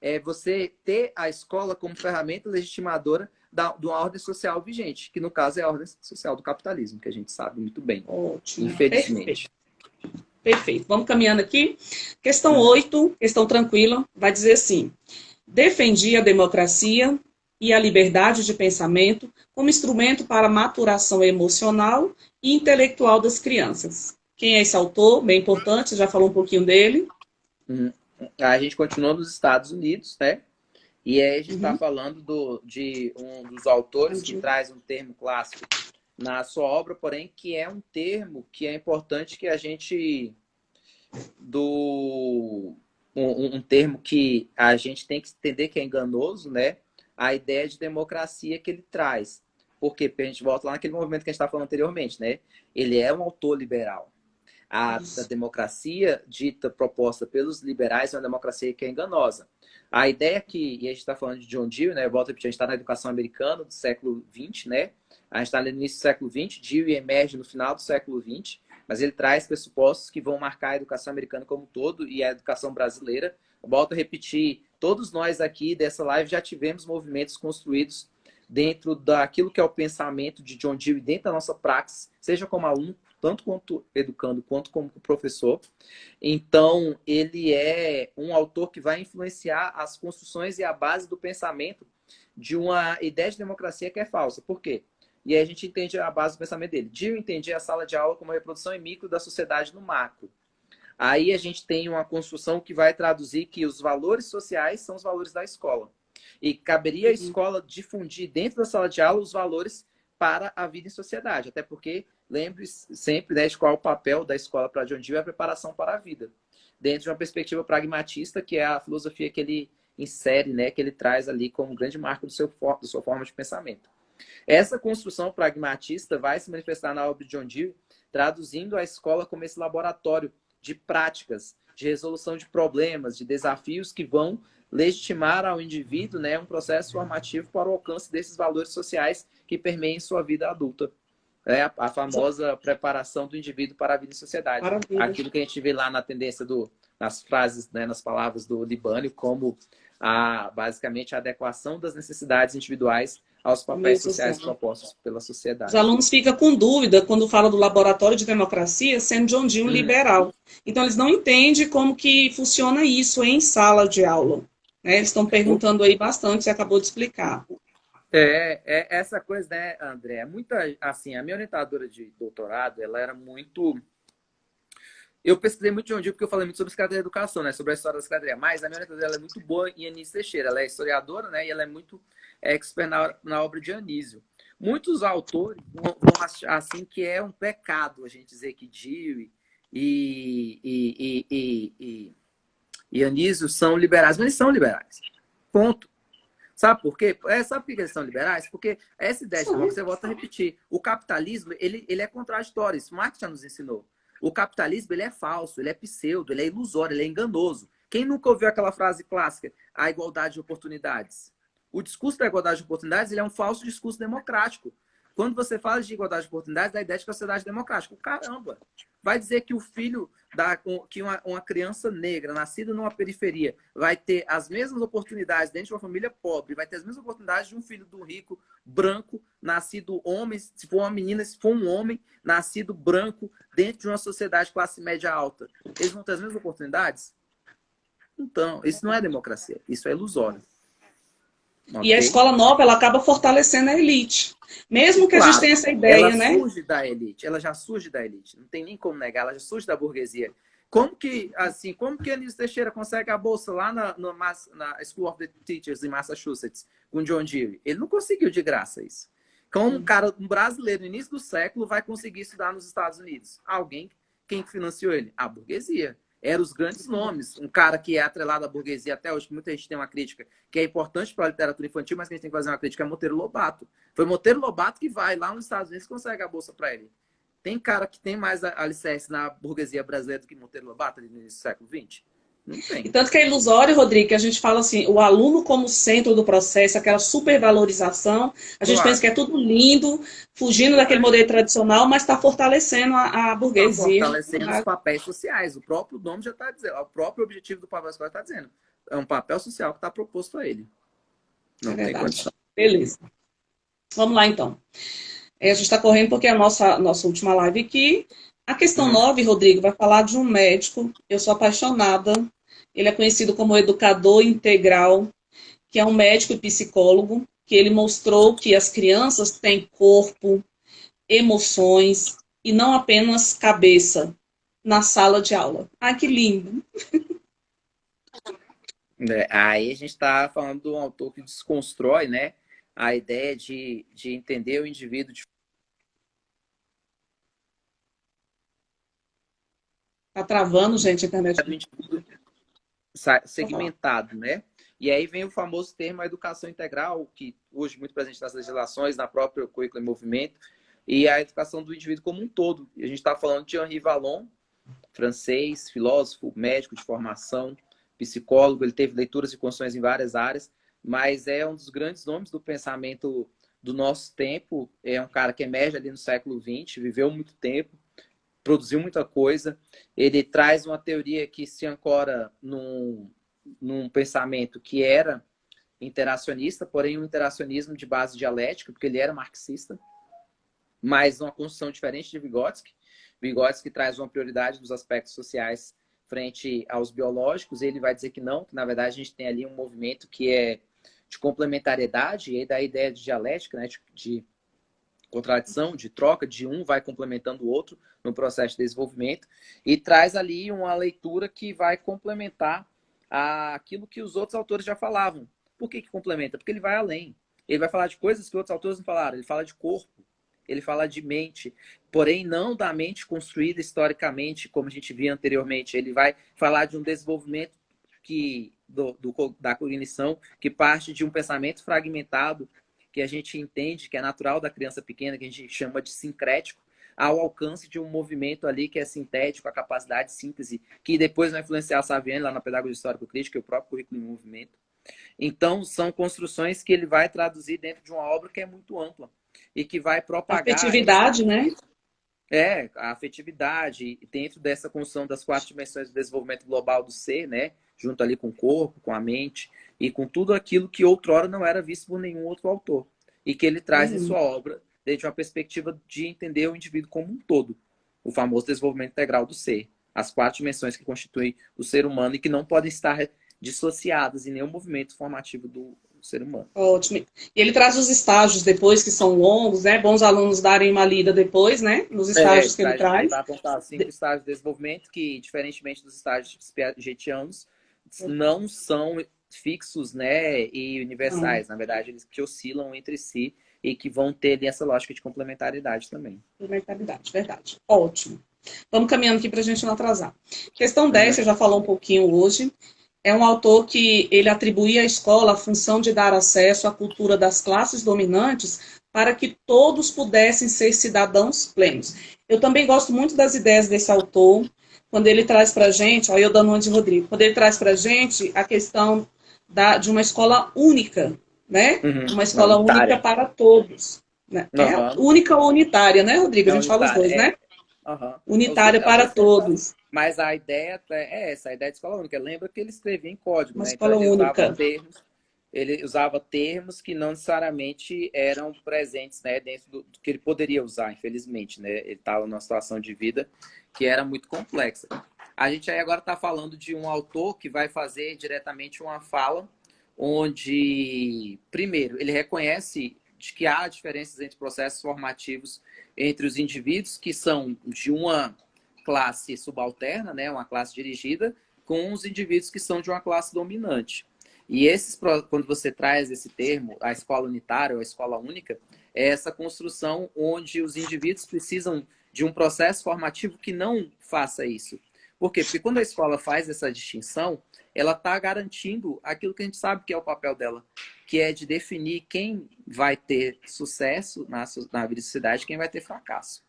[SPEAKER 2] É você ter a escola como ferramenta legitimadora de uma ordem social vigente, que no caso é a ordem social do capitalismo, que a gente sabe muito bem.
[SPEAKER 1] Ótimo.
[SPEAKER 2] Infelizmente.
[SPEAKER 1] Perfeito. Vamos caminhando aqui. Questão 8, questão tranquila, vai dizer assim: defendi a democracia e a liberdade de pensamento como instrumento para a maturação emocional e intelectual das crianças. Quem é esse autor? Bem importante, você já falou um pouquinho dele.
[SPEAKER 2] A gente continua nos Estados Unidos, né? E aí a gente está falando de um dos autores que traz um termo clássico na sua obra, porém, que é um termo que é importante que a gente... Um termo que a gente tem que entender que é enganoso, né? A ideia de democracia que ele traz. Por quê? Porque a gente volta lá naquele movimento que a gente estava falando anteriormente, né? Ele é um autor liberal. A democracia dita, proposta pelos liberais, é uma democracia que é enganosa. A ideia que, e a gente está falando de John Dewey, né? Volta a repetir, a gente está na educação americana do século XX, né? A gente está no início do século XX, Dewey emerge no final do século XX, mas ele traz pressupostos que vão marcar a educação americana como um todo e a educação brasileira. Volto a repetir, todos nós aqui dessa live já tivemos movimentos construídos dentro daquilo que é o pensamento de John Dewey, dentro da nossa praxis, seja como aluno, tanto quanto educando, quanto como professor. Então, ele é um autor que vai influenciar as construções e a base do pensamento de uma ideia de democracia que é falsa. Por quê? E aí a gente entende a base do pensamento dele. Dewey entendia a sala de aula como a reprodução em micro da sociedade no macro. Aí a gente tem uma construção que vai traduzir que os valores sociais são os valores da escola. E caberia a escola difundir dentro da sala de aula os valores para a vida em sociedade. Até porque, lembre-se sempre, né, de qual é o papel da escola para John Dewey, a preparação para a vida. Dentro de uma perspectiva pragmatista, que é a filosofia que ele insere, né, que ele traz ali como grande marco da sua forma de pensamento. Essa construção pragmatista vai se manifestar na obra de John Dewey, traduzindo a escola como esse laboratório de práticas, de resolução de problemas, de desafios que vão legitimar ao indivíduo, né, um processo formativo para o alcance desses valores sociais que permeiem sua vida adulta. É a famosa preparação do indivíduo para a vida em sociedade.
[SPEAKER 1] Maravilha.
[SPEAKER 2] Aquilo que a gente vê lá na tendência nas frases, né, nas palavras do Libânio, como basicamente a adequação das necessidades individuais aos papéis sociais propostos pela sociedade.
[SPEAKER 1] Os alunos ficam com dúvida quando fala do laboratório de democracia, sendo John Dewey liberal. Então, eles não entendem como que funciona isso em sala de aula. Né? Eles estão perguntando aí bastante, você acabou de explicar.
[SPEAKER 2] Essa coisa, né, André? É muita, assim, a minha orientadora de doutorado, ela era muito. Eu pesquisei muito de onde, porque eu falei muito sobre escadaria da educação, né? Sobre a história da escadaria. Mas a minha orientadora ela é muito boa em Anísio Teixeira. Ela é historiadora, né? E ela é muito expert na obra de Anísio. Muitos autores vão achar assim que é um pecado a gente dizer que Dewey e Anísio são liberais, mas eles são liberais. Ponto. Sabe por quê? Sabe por que eles são liberais? Porque essa ideia de democracia, eu volto a repetir, o capitalismo ele é contraditório, isso Marx já nos ensinou. O capitalismo ele é falso, ele é pseudo, ele é ilusório, ele é enganoso. Quem nunca ouviu aquela frase clássica, a igualdade de oportunidades? O discurso da igualdade de oportunidades ele é um falso discurso democrático. Quando você fala de igualdade de oportunidades, dá a ideia de sociedade democrática. Caramba! Vai dizer que o filho que uma criança negra nascida numa periferia vai ter as mesmas oportunidades dentro de uma família pobre, vai ter as mesmas oportunidades de um filho do rico branco, nascido homem, se for uma menina, se for um homem, nascido branco dentro de uma sociedade classe média alta. Eles vão ter as mesmas oportunidades? Então, isso não é democracia, isso é ilusório.
[SPEAKER 1] E a escola nova, ela acaba fortalecendo a elite. Mesmo que a gente tenha essa ideia,
[SPEAKER 2] ela
[SPEAKER 1] né?
[SPEAKER 2] surge da elite, ela já surge da elite. Não tem nem como negar, ela já surge da burguesia. Como que Anísio Teixeira consegue a bolsa lá na School of the Teachers em Massachusetts com John Dewey? Ele não conseguiu de graça isso. Como um brasileiro no início do século vai conseguir estudar nos Estados Unidos? Quem financiou ele? A burguesia. Eram os grandes nomes. Um cara que é atrelado à burguesia até hoje, que muita gente tem uma crítica, que é importante para a literatura infantil, mas que a gente tem que fazer uma crítica, é Monteiro Lobato. Foi Monteiro Lobato que vai lá nos Estados Unidos e consegue a bolsa para ele. Tem cara que tem mais alicerce na burguesia brasileira do que Monteiro Lobato ali no início do século XX? Não tem.
[SPEAKER 1] E tanto que é ilusório, Rodrigo, que a gente fala assim, o aluno como centro do processo, aquela supervalorização, a gente pensa que é tudo lindo, fugindo daquele modelo tradicional, mas está fortalecendo a burguesia.
[SPEAKER 2] Está fortalecendo os papéis sociais. O próprio nome já está dizendo, o próprio objetivo do papel social está dizendo. É um papel social que está proposto a ele. Não tem condição.
[SPEAKER 1] Beleza. Vamos lá, então. A gente está correndo porque é a nossa última live aqui. A questão 9, Rodrigo, vai falar de um médico. Eu sou apaixonada. Ele é conhecido como educador integral, que é um médico e psicólogo, que ele mostrou que as crianças têm corpo, emoções e não apenas cabeça na sala de aula. Ai, que lindo!
[SPEAKER 2] Aí a gente está falando de um autor que desconstrói, né, a ideia de entender o indivíduo de
[SPEAKER 1] Tá travando, gente, a internet.
[SPEAKER 2] Segmentado, né? E aí vem o famoso termo educação integral, que hoje muito presente nas legislações, na própria currículo em movimento, e a educação do indivíduo como um todo. E a gente está falando de Henri Vallon, francês, filósofo, médico de formação, psicólogo, ele teve leituras e construções em várias áreas, mas é um dos grandes nomes do pensamento do nosso tempo, é um cara que emerge ali no século XX, viveu muito tempo, produziu muita coisa. Ele traz uma teoria que se ancora num pensamento que era interacionista, porém um interacionismo de base dialética, porque ele era marxista, mas uma construção diferente de Vygotsky. Vygotsky traz uma prioridade dos aspectos sociais frente aos biológicos, e ele vai dizer que não, que na verdade a gente tem ali um movimento que é de complementariedade, e aí da ideia de dialética, né, de contradição, de troca, de um vai complementando o outro no processo de desenvolvimento, e traz ali uma leitura que vai complementar aquilo que os outros autores já falavam. Por que complementa? Porque ele vai além. Ele vai falar de coisas que outros autores não falaram. Ele fala de corpo, ele fala de mente, porém não da mente construída historicamente, como a gente via anteriormente. Ele vai falar de um desenvolvimento da cognição que parte de um pensamento fragmentado, que a gente entende que é natural da criança pequena, que a gente chama de sincrético, ao alcance de um movimento ali que é sintético, a capacidade de síntese, que depois vai influenciar a Saviani lá na Pedagogia Histórico-Crítica, o próprio currículo em movimento. Então, são construções que ele vai traduzir dentro de uma obra que é muito ampla e que vai propagar...
[SPEAKER 1] A afetividade, né?
[SPEAKER 2] A afetividade dentro dessa construção das 4 dimensões do desenvolvimento global do ser, né? Junto ali com o corpo, com a mente e com tudo aquilo que outrora não era visto por nenhum outro autor. E que ele traz em sua obra dentro de uma perspectiva de entender o indivíduo como um todo. O famoso desenvolvimento integral do ser. As 4 dimensões que constituem o ser humano e que não podem estar dissociadas em nenhum movimento formativo do ser humano.
[SPEAKER 1] Ótimo. E ele traz os estágios depois, que são longos, né? Bons alunos darem uma lida depois, né? Nos estágios que ele
[SPEAKER 2] Ele
[SPEAKER 1] traz.
[SPEAKER 2] vai apontar 5 estágios de desenvolvimento que, diferentemente dos estágios piagetianos, não são fixos, né, e
[SPEAKER 1] Não,
[SPEAKER 2] universais. Na verdade, eles que oscilam entre si e que vão ter ali essa lógica de complementaridade também.
[SPEAKER 1] complementaridade, verdade. Ótimo. Vamos caminhando aqui para a gente não atrasar. Questão 10,
[SPEAKER 2] Uhum.
[SPEAKER 1] você já falou um pouquinho hoje. É um autor que ele atribuía à escola a função de dar acesso à cultura das classes dominantes para que todos pudessem ser cidadãos plenos. Eu também gosto muito das ideias desse autor, quando ele traz para a gente, ó, eu dando uma de Rodrigo, quando ele traz para a gente a questão de uma escola única, né?
[SPEAKER 2] Uhum.
[SPEAKER 1] Uma
[SPEAKER 2] Não,
[SPEAKER 1] escola única
[SPEAKER 2] unitária.
[SPEAKER 1] para todos. Né? É
[SPEAKER 2] Uhum.
[SPEAKER 1] única ou unitária, né, Rodrigo? A
[SPEAKER 2] É
[SPEAKER 1] gente fala os
[SPEAKER 2] unitária,
[SPEAKER 1] dois, né?
[SPEAKER 2] Uhum.
[SPEAKER 1] Unitária
[SPEAKER 2] As
[SPEAKER 1] para
[SPEAKER 2] duas são válidas.
[SPEAKER 1] todos.
[SPEAKER 2] Mas a ideia é essa, a ideia de escola única. Lembra que ele escrevia em código,
[SPEAKER 1] Uma
[SPEAKER 2] né? Então
[SPEAKER 1] escola única.
[SPEAKER 2] ele usava termos que não necessariamente eram presentes, né, dentro do que ele poderia usar, infelizmente, né? Ele estava numa situação de vida que era muito complexa. A gente aí agora está falando de um autor que vai fazer diretamente uma fala onde, primeiro, ele reconhece de que há diferenças entre processos formativos entre os indivíduos que são de uma classe subalterna, né, uma classe dirigida, com os indivíduos que são de uma classe dominante. E quando você traz esse termo, a escola unitária ou a escola única, é essa construção onde os indivíduos precisam de um processo formativo que não faça isso. Por quê? Porque quando a escola faz essa distinção, ela está garantindo aquilo que a gente sabe que é o papel dela, que é de definir quem vai ter sucesso na vida da sociedade e quem vai ter fracasso.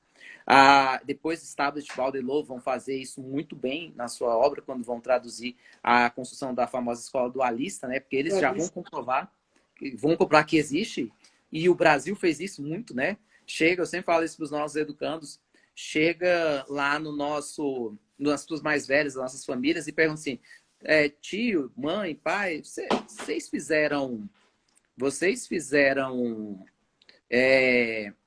[SPEAKER 2] Depois, Stablet e Baudelot vão fazer isso muito bem na sua obra, quando vão traduzir a construção da famosa escola dualista, né? Porque eles já vão comprovar que existe, e o Brasil fez isso muito, né? Eu sempre falo isso para os nossos educandos, chega lá nas pessoas mais velhas, das nossas famílias, e pergunta assim, tio, mãe, pai, vocês fizeram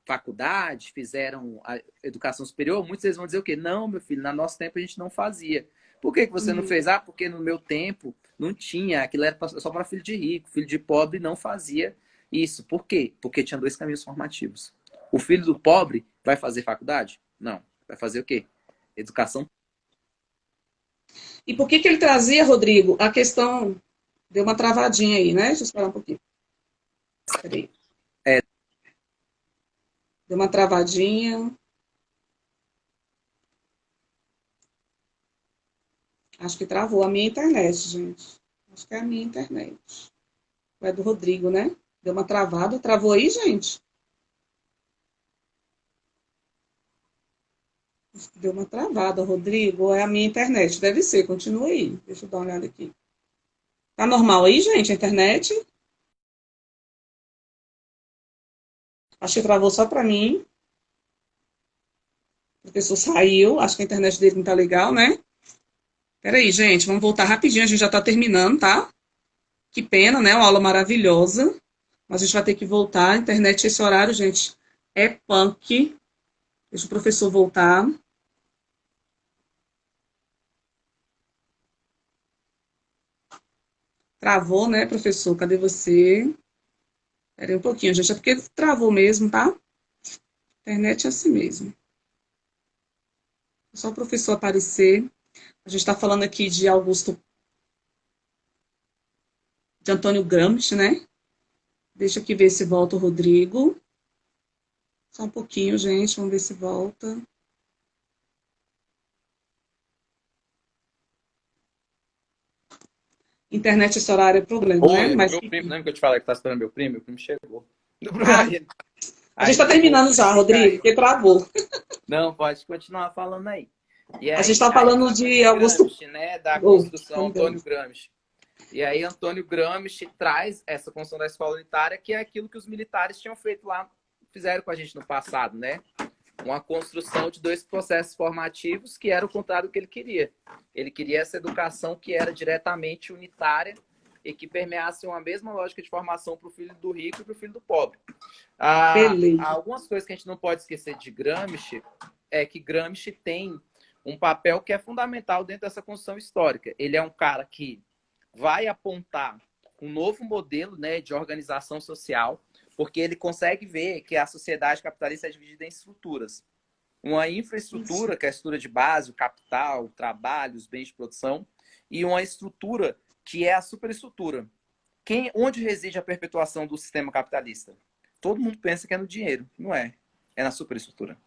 [SPEAKER 2] faculdade, fizeram a educação superior, muitos deles vão dizer o quê? Não, meu filho, no nosso tempo a gente não fazia. Por que você não fez? Porque no meu tempo não tinha, aquilo era só para filho de rico, filho de pobre não fazia isso. Por quê? Porque tinha 2 caminhos formativos. O filho do pobre vai fazer faculdade? Não. Vai fazer o quê? Educação.
[SPEAKER 1] E por que ele trazia, Rodrigo, a questão... Deu uma travadinha aí, né? Deixa eu esperar um pouquinho. Peraí.
[SPEAKER 2] É.
[SPEAKER 1] Deu uma travadinha. Acho que travou a minha internet, gente. Acho que é a minha internet. É do Rodrigo, né? Deu uma travada. Travou aí, gente? Deu uma travada, Rodrigo. Ou é a minha internet? Deve ser. Continua aí. Deixa eu dar uma olhada aqui. Tá normal aí, gente, a internet? Acho que travou só para mim. O professor saiu. Acho que a internet dele não tá legal, né? Peraí, gente. Vamos voltar rapidinho. A gente já tá terminando, tá? Que pena, né? Uma aula maravilhosa. Mas a gente vai ter que voltar. A internet, esse horário, gente, é punk. Deixa o professor voltar. Travou, né, professor? Cadê você? Espera aí um pouquinho, gente. É porque travou mesmo, tá? Internet é assim mesmo. É só o professor aparecer. A gente está falando aqui de Antônio Gramsci, né? Deixa aqui ver se volta o Rodrigo. Só um pouquinho, gente. Vamos ver se volta. Internet esse horário é problema, né?
[SPEAKER 2] Oi,
[SPEAKER 1] Mas
[SPEAKER 2] meu primo, lembra que eu te falei que tá esperando meu primo? Meu primo chegou.
[SPEAKER 1] ah, a gente
[SPEAKER 2] Aí
[SPEAKER 1] está
[SPEAKER 2] eu vou
[SPEAKER 1] terminando já, Rodrigo,
[SPEAKER 2] caiu.
[SPEAKER 1] porque travou.
[SPEAKER 2] Não, pode continuar falando aí. E
[SPEAKER 1] A gente
[SPEAKER 2] aí,
[SPEAKER 1] está
[SPEAKER 2] a gente
[SPEAKER 1] falando
[SPEAKER 2] está falando
[SPEAKER 1] de
[SPEAKER 2] de
[SPEAKER 1] Augusto.
[SPEAKER 2] Gramsci, né? Da
[SPEAKER 1] Oh,
[SPEAKER 2] construção Antônio
[SPEAKER 1] Gramsci.
[SPEAKER 2] Gramsci. E aí, Antônio Gramsci traz essa construção da escola unitária, que é aquilo que os militares tinham feito lá, fizeram com a gente no passado, né? Uma construção de 2 processos formativos que era o contrário do que ele queria. Ele queria essa educação que era diretamente unitária e que permeasse uma mesma lógica de formação para o filho do rico e para o filho do pobre.
[SPEAKER 1] Beleza.
[SPEAKER 2] Algumas coisas que a gente não pode esquecer de Gramsci é que Gramsci tem um papel que é fundamental dentro dessa construção histórica. Ele é um cara que vai apontar um novo modelo, né, de organização social, porque ele consegue ver que a sociedade capitalista é dividida em estruturas. Uma infraestrutura, que é a estrutura de base, o capital, o trabalho, os bens de produção, e uma estrutura que é a superestrutura. Onde reside a perpetuação do sistema capitalista? Todo mundo pensa que é no dinheiro. Não é. É na superestrutura.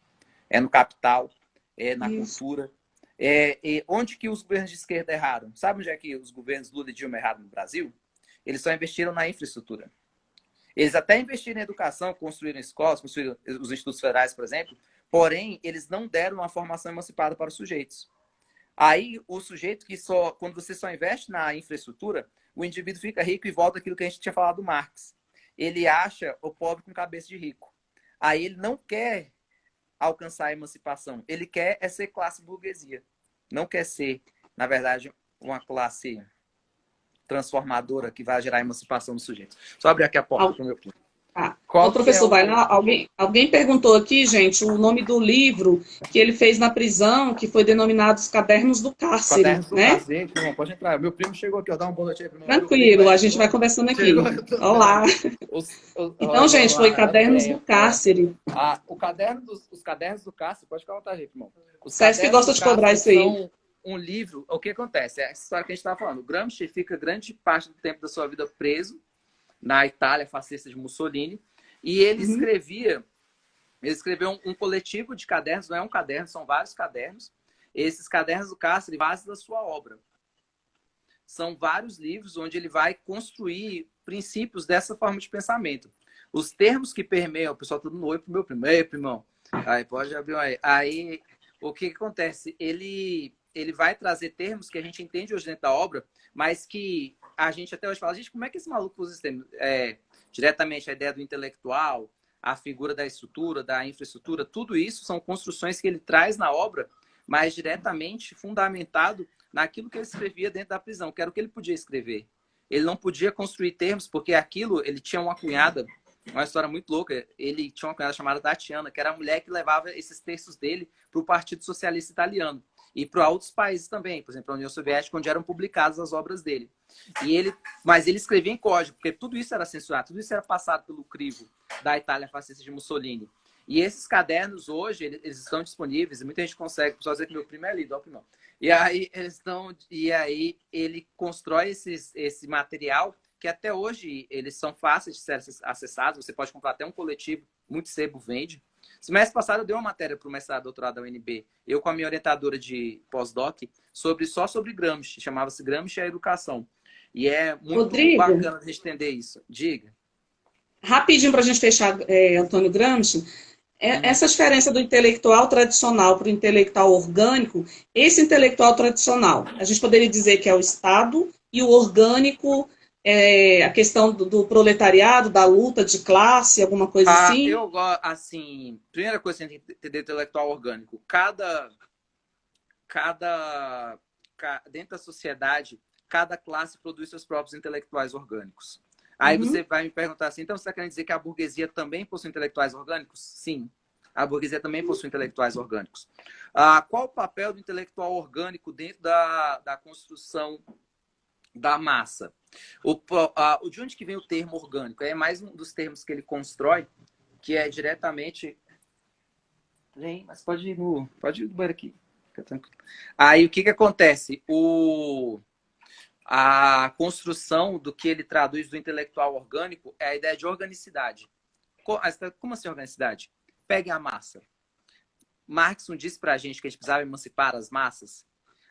[SPEAKER 2] É no capital, é na cultura. Onde que os governos de esquerda erraram? Sabe onde é que os governos Lula e Dilma erraram no Brasil? Eles só investiram na infraestrutura. Eles até investiram em educação, construíram escolas, construíram os institutos federais, por exemplo, porém, eles não deram uma formação emancipada para os sujeitos. Aí, o sujeito que quando você só investe na infraestrutura, o indivíduo fica rico e volta àquilo que a gente tinha falado do Marx. Ele acha o pobre com cabeça de rico. Aí ele não quer alcançar a emancipação. Ele quer ser classe burguesia. Não quer ser, na verdade, uma classe transformadora que vai gerar a emancipação do sujeito. Só abrir aqui a porta para o meu primo.
[SPEAKER 1] Ô, professor, vai lá. Alguém perguntou aqui, gente, o nome do livro que ele fez na prisão, que foi denominado Os Cadernos do Cárcere.
[SPEAKER 2] Cadernos do
[SPEAKER 1] né?
[SPEAKER 2] Cárcere, irmão, pode entrar. Meu primo chegou aqui, ó, dá uma boa noite aí.
[SPEAKER 1] Tranquilo, a gente vai conversando aqui. Olá. Então, gente, foi Cadernos do Cárcere.
[SPEAKER 2] Os Cadernos do Cárcere, pode colocar, gente, irmão.
[SPEAKER 1] O Sesc gosta de cobrar isso aí.
[SPEAKER 2] Um livro, o que acontece? É essa história que a gente estava falando. O Gramsci fica grande parte do tempo da sua vida preso na Itália fascista de Mussolini, e ele escreveu um coletivo de cadernos, não é um caderno, são vários cadernos. Esses Cadernos do Cárcere, base da sua obra. São vários livros onde ele vai construir princípios dessa forma de pensamento. Os termos que permeiam, o pessoal todo no oi pro meu primo, ei, primão, aí pode abrir aí. Aí, o que acontece? Ele vai trazer termos que a gente entende hoje dentro da obra, mas que a gente até hoje fala, gente, como é que esse maluco usa esse termo? Diretamente a ideia do intelectual, a figura da estrutura, da infraestrutura, tudo isso são construções que ele traz na obra, mas diretamente fundamentado naquilo que ele escrevia dentro da prisão, que era o que ele podia escrever. Ele não podia construir termos, porque aquilo, ele tinha uma cunhada, uma história muito louca, ele tinha uma cunhada chamada Tatiana, que era a mulher que levava esses textos dele para o Partido Socialista Italiano. E para outros países também, por exemplo, a União Soviética, onde eram publicadas as obras dele. Mas ele escrevia em código, porque tudo isso era censurado, tudo isso era passado pelo crivo da Itália fascista de Mussolini. E esses cadernos hoje, eles estão disponíveis, e muita gente consegue, só dizer que meu primo é lido, ó, primo. E aí ele constrói esse material que até hoje eles são fáceis de ser acessados, você pode comprar até um coletivo, muito sebo vende. Semestre passado eu dei uma matéria para o mestrado doutorado da UNB, eu com a minha orientadora de pós-doc, só sobre Gramsci, chamava-se Gramsci e a Educação. E é muito
[SPEAKER 1] Rodrigo,
[SPEAKER 2] bacana a gente entender isso. Diga.
[SPEAKER 1] Rapidinho para a gente fechar, Antônio Gramsci, essa diferença do intelectual tradicional para o intelectual orgânico, esse intelectual tradicional, a gente poderia dizer que é o Estado, e o orgânico, a questão do proletariado, da luta de classe, alguma coisa assim?
[SPEAKER 2] Eu gosto, assim, primeira coisa que você tem que entender intelectual orgânico, dentro da sociedade, cada classe produz seus próprios intelectuais orgânicos. Aí você vai me perguntar assim, então você está querendo dizer que a burguesia também possui intelectuais orgânicos? Sim, a burguesia também possui intelectuais orgânicos. Qual o papel do intelectual orgânico dentro da construção da massa? De onde que vem o termo orgânico? É mais um dos termos que ele constrói, que é diretamente... Vem, mas pode ir no banheiro aqui. Fica tranquilo. Aí o que acontece? A construção do que ele traduz do intelectual orgânico é a ideia de organicidade. Como assim organicidade? Pegue a massa. Marx não disse para a gente que a gente precisava emancipar as massas?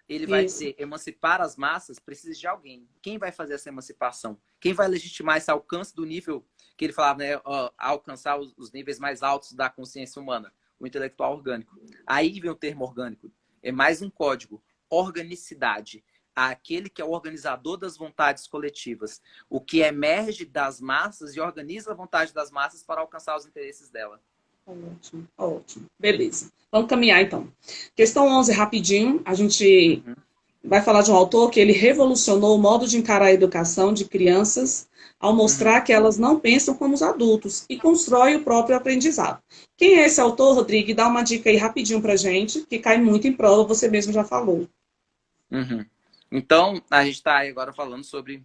[SPEAKER 2] Ele vai dizer, emancipar as massas precisa de alguém. Quem vai fazer essa emancipação? Quem vai legitimar esse alcance do nível que ele falava, né, alcançar os níveis mais altos da consciência humana? O intelectual orgânico. Aí vem o termo orgânico. É mais um código. Organicidade. Aquele que é o organizador das vontades coletivas. O que emerge das massas e organiza a vontade das massas para alcançar os interesses dela.
[SPEAKER 1] Ótimo, ótimo. Beleza. Vamos caminhar, então. Questão 11, rapidinho. A gente vai falar de um autor que ele revolucionou o modo de encarar a educação de crianças ao mostrar que elas não pensam como os adultos e constrói o próprio aprendizado. Quem é esse autor, Rodrigo? Dá uma dica aí rapidinho pra gente, que cai muito em prova, você mesmo já falou.
[SPEAKER 2] Então, a gente está aí agora falando sobre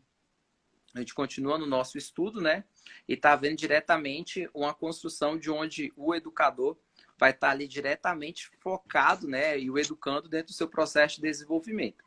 [SPEAKER 2] A gente continua no nosso estudo, né? E está vendo diretamente uma construção de onde o educador vai estar ali diretamente focado, né? E o educando dentro do seu processo de desenvolvimento.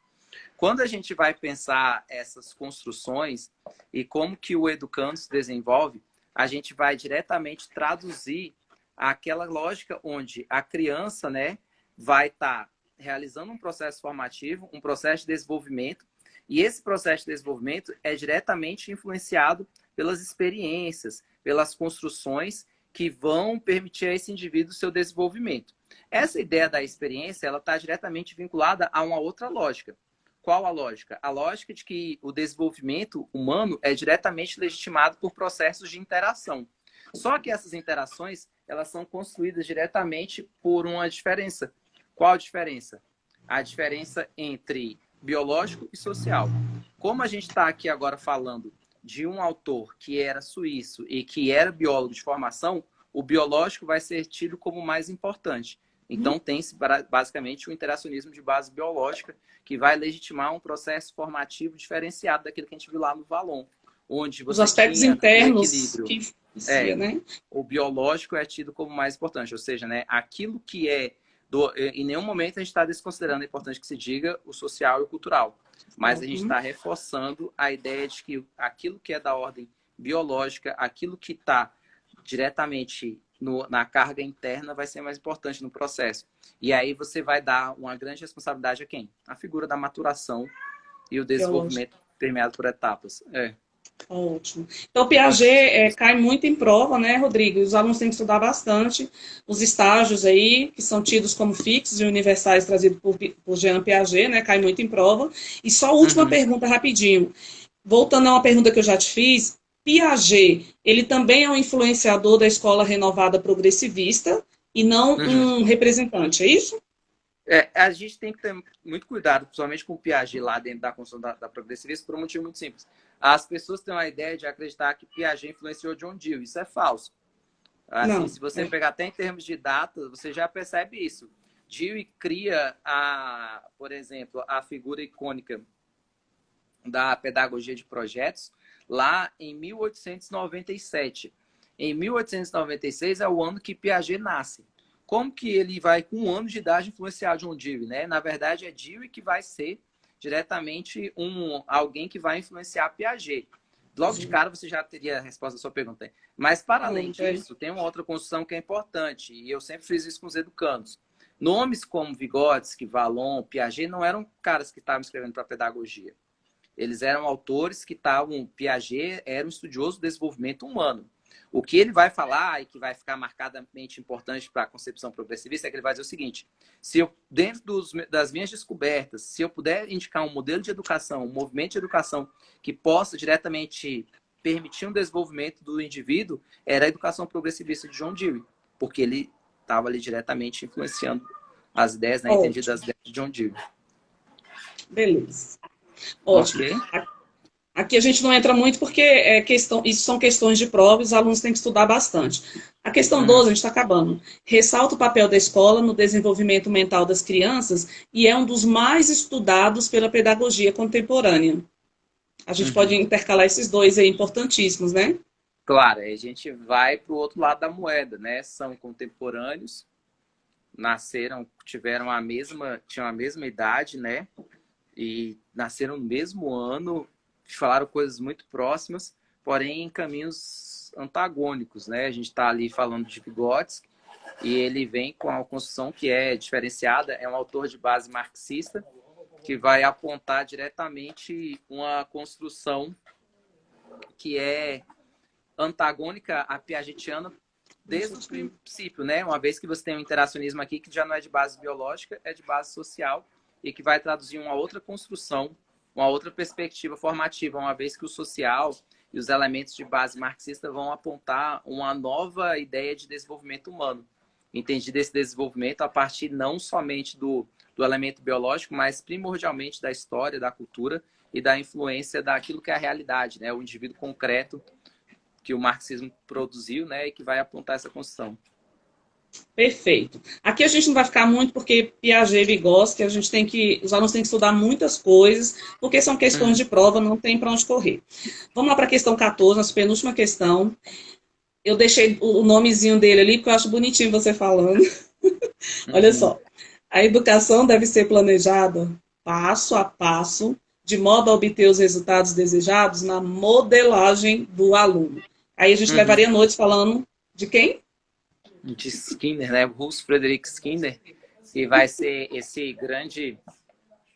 [SPEAKER 2] Quando a gente vai pensar essas construções e como que o educando se desenvolve, a gente vai diretamente traduzir aquela lógica onde a criança, né, vai estar realizando um processo formativo, um processo de desenvolvimento, e esse processo de desenvolvimento é diretamente influenciado pelas experiências, pelas construções que vão permitir a esse indivíduo o seu desenvolvimento. Essa ideia da experiência, ela está diretamente vinculada a uma outra lógica. Qual a lógica? A lógica de que o desenvolvimento humano é diretamente legitimado por processos de interação. Só que essas interações, elas são construídas diretamente por uma diferença. Qual a diferença? A diferença entre biológico e social. Como a gente está aqui agora falando de um autor que era suíço e que era biólogo de formação, o biológico vai ser tido como mais importante. Então, tem-se basicamente o interacionismo de base biológica, que vai legitimar um processo formativo diferenciado daquilo que a gente viu lá no Valon, onde você
[SPEAKER 1] Os aspectos
[SPEAKER 2] tinha o
[SPEAKER 1] internos
[SPEAKER 2] equilíbrio.
[SPEAKER 1] que influencia, né?
[SPEAKER 2] O biológico é tido como mais importante, ou seja, né, aquilo que é em nenhum momento a gente está desconsiderando, é importante que se diga, o social e o cultural, mas a gente está reforçando a ideia de que aquilo que é da ordem biológica, aquilo que está diretamente na carga interna vai ser mais importante no processo. E aí você vai dar uma grande responsabilidade a quem? A figura da maturação e o desenvolvimento permeado por etapas.
[SPEAKER 1] Ótimo. Então, Piaget cai muito em prova, né, Rodrigo? Os alunos têm que estudar bastante os estágios aí, que são tidos como fixos e universais, trazidos por Jean Piaget, né? Cai muito em prova. E só a última pergunta, rapidinho. Voltando a uma pergunta que eu já te fiz, Piaget, ele também é um influenciador da escola renovada progressivista e não um representante, é isso?
[SPEAKER 2] A gente tem que ter muito cuidado, principalmente com o Piaget lá dentro da construção da progressivista, por um motivo muito simples. As pessoas têm uma ideia de acreditar que Piaget influenciou John Dewey. Isso é falso. Assim, se você pegar até em termos de datas, você já percebe isso. Dewey cria, por exemplo, a figura icônica da pedagogia de projetos lá em 1897. Em 1896 é o ano que Piaget nasce. Como que ele vai, com 1 ano de idade, influenciar John Dewey, né? Na verdade, é Dewey que vai ser diretamente alguém que vai influenciar Piaget. Logo de cara, você já teria a resposta da sua pergunta. Mas, para além disso, tem uma outra construção que é importante, e eu sempre fiz isso com os educandos. Nomes como Vygotsky, Vallon, Piaget não eram caras que estavam escrevendo para pedagogia. Eles eram autores que estavam... Piaget era um estudioso do desenvolvimento humano. O que ele vai falar e que vai ficar marcadamente importante para a concepção progressivista é que ele vai dizer o seguinte: se eu, dentro das minhas descobertas, se eu puder indicar um modelo de educação, um movimento de educação que possa diretamente permitir um desenvolvimento do indivíduo, era a educação progressivista de John Dewey, porque ele estava ali diretamente influenciando as ideias, né, entendidas as ideias de John Dewey.
[SPEAKER 1] Beleza. Ótimo. Okay. Aqui a gente não entra muito porque isso são questões de prova e os alunos têm que estudar bastante. A questão 12, a gente está acabando. Ressalta o papel da escola no desenvolvimento mental das crianças e é um dos mais estudados pela pedagogia contemporânea. A gente pode intercalar esses dois aí, importantíssimos, né?
[SPEAKER 2] Claro, a gente vai para o outro lado da moeda, né? São contemporâneos, nasceram, tinham a mesma idade, né? E nasceram no mesmo ano, falaram coisas muito próximas, porém em caminhos antagônicos, né? A gente está ali falando de Vygotsky e ele vem com uma construção que é diferenciada, é um autor de base marxista que vai apontar diretamente uma construção que é antagônica à piagetiana desde o princípio, né? Uma vez que você tem um interacionismo aqui que já não é de base biológica, é de base social e que vai traduzir uma outra construção, uma outra perspectiva formativa, uma vez que o social e os elementos de base marxista vão apontar uma nova ideia de desenvolvimento humano. Entendido esse desenvolvimento a partir não somente do elemento biológico, mas primordialmente da história, da cultura e da influência daquilo que é a realidade, né? O indivíduo concreto que o marxismo produziu, né? E que vai apontar essa construção.
[SPEAKER 1] Perfeito. Aqui a gente não vai ficar muito porque Piaget e Vygotsky, a gente tem que, os alunos têm que estudar muitas coisas, porque são questões
[SPEAKER 2] Uhum,
[SPEAKER 1] de prova, não tem para onde correr. Vamos lá para a questão 14, nossa penúltima questão. Eu deixei o nomezinho dele ali, porque eu acho bonitinho você falando. Olha
[SPEAKER 2] uhum,
[SPEAKER 1] só. A educação deve ser planejada passo a passo, de modo a obter os resultados desejados na modelagem do aluno. Aí a gente
[SPEAKER 2] uhum.
[SPEAKER 1] levaria noites falando de quem?
[SPEAKER 2] De Skinner, né? Ruth Frederick Skinner, que vai ser esse grande,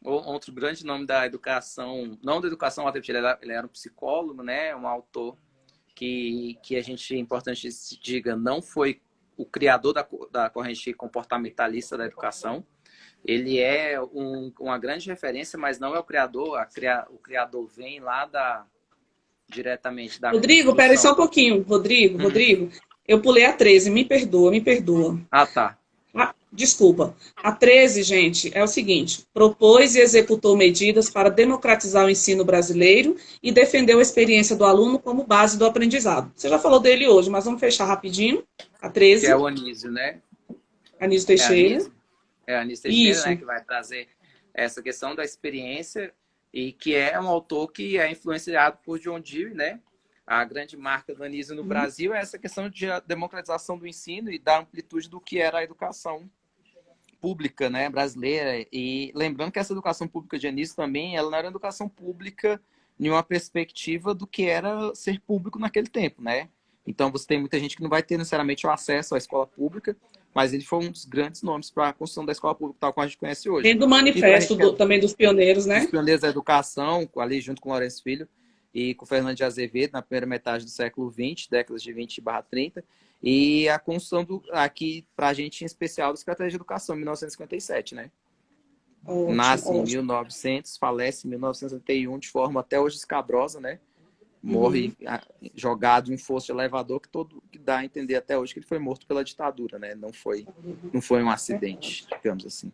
[SPEAKER 2] outro grande nome da educação, não da educação artificial, ele era um psicólogo, né? Um autor que a gente, é importante que se diga, não foi o criador da corrente comportamentalista da educação. Ele é uma grande referência, mas não é o criador. O criador vem lá diretamente da
[SPEAKER 1] Rodrigo, peraí
[SPEAKER 2] construção.
[SPEAKER 1] só um pouquinho. Rodrigo,
[SPEAKER 2] Uhum.
[SPEAKER 1] Rodrigo, eu pulei a 13, me perdoa, me perdoa.
[SPEAKER 2] Ah, tá.
[SPEAKER 1] Ah, desculpa. A 13, gente, é o seguinte: propôs e executou medidas para democratizar o ensino brasileiro e defendeu a experiência do aluno como base do aprendizado. Você já falou dele hoje, mas vamos fechar rapidinho. A
[SPEAKER 2] Que é
[SPEAKER 1] 13,
[SPEAKER 2] o Anísio, né?
[SPEAKER 1] Anísio
[SPEAKER 2] É
[SPEAKER 1] Teixeira.
[SPEAKER 2] Anísio, é Anísio Teixeira, né?
[SPEAKER 1] Isso.
[SPEAKER 2] Que vai trazer essa questão da experiência e que é um autor que é influenciado por John Dewey, né? A grande marca do Anísio no
[SPEAKER 1] Uhum.
[SPEAKER 2] Brasil é essa questão de democratização do ensino e da amplitude do que era a educação pública, né, brasileira. E lembrando que essa educação pública de Anísio também, ela não era educação pública em uma perspectiva do que era ser público naquele tempo, né? Então você tem muita gente que não vai ter necessariamente o acesso à escola pública, mas ele foi um dos grandes nomes para a construção da escola pública tal como a gente conhece hoje.
[SPEAKER 1] Dentro do
[SPEAKER 2] E para a gente
[SPEAKER 1] manifesto também dos pioneiros,
[SPEAKER 2] dos
[SPEAKER 1] né?
[SPEAKER 2] pioneiros da educação, ali junto com Lourenço Filho e com Fernando de Azevedo, na primeira metade do século XX, décadas de 20/30, e a construção aqui, para a gente em especial, da Secretaria de Educação, em 1957, né?
[SPEAKER 1] Ótimo,
[SPEAKER 2] Nasce em
[SPEAKER 1] ótimo.
[SPEAKER 2] 1900, falece em 1961, de forma até hoje escabrosa, né? Morre
[SPEAKER 1] Uhum.
[SPEAKER 2] jogado em um fosso de elevador, que dá a entender até hoje que ele foi morto pela ditadura, né? Não foi um acidente, digamos assim.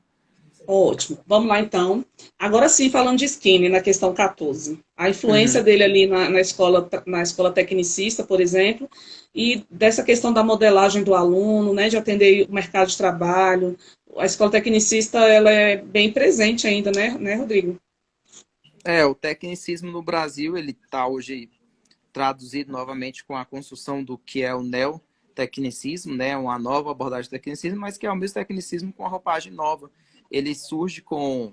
[SPEAKER 1] Ótimo. Vamos lá, então. Agora sim, falando de Skinner, na questão 14. A influência
[SPEAKER 2] Uhum.
[SPEAKER 1] dele ali na escola tecnicista, por exemplo, e dessa questão da modelagem do aluno, né, de atender o mercado de trabalho. A escola tecnicista, ela é bem presente ainda, né, Rodrigo?
[SPEAKER 2] O tecnicismo no Brasil, ele está hoje traduzido novamente com a construção do que é o neotecnicismo, né? Uma nova abordagem de tecnicismo, mas que é o mesmo tecnicismo com a roupagem nova. Ele surge com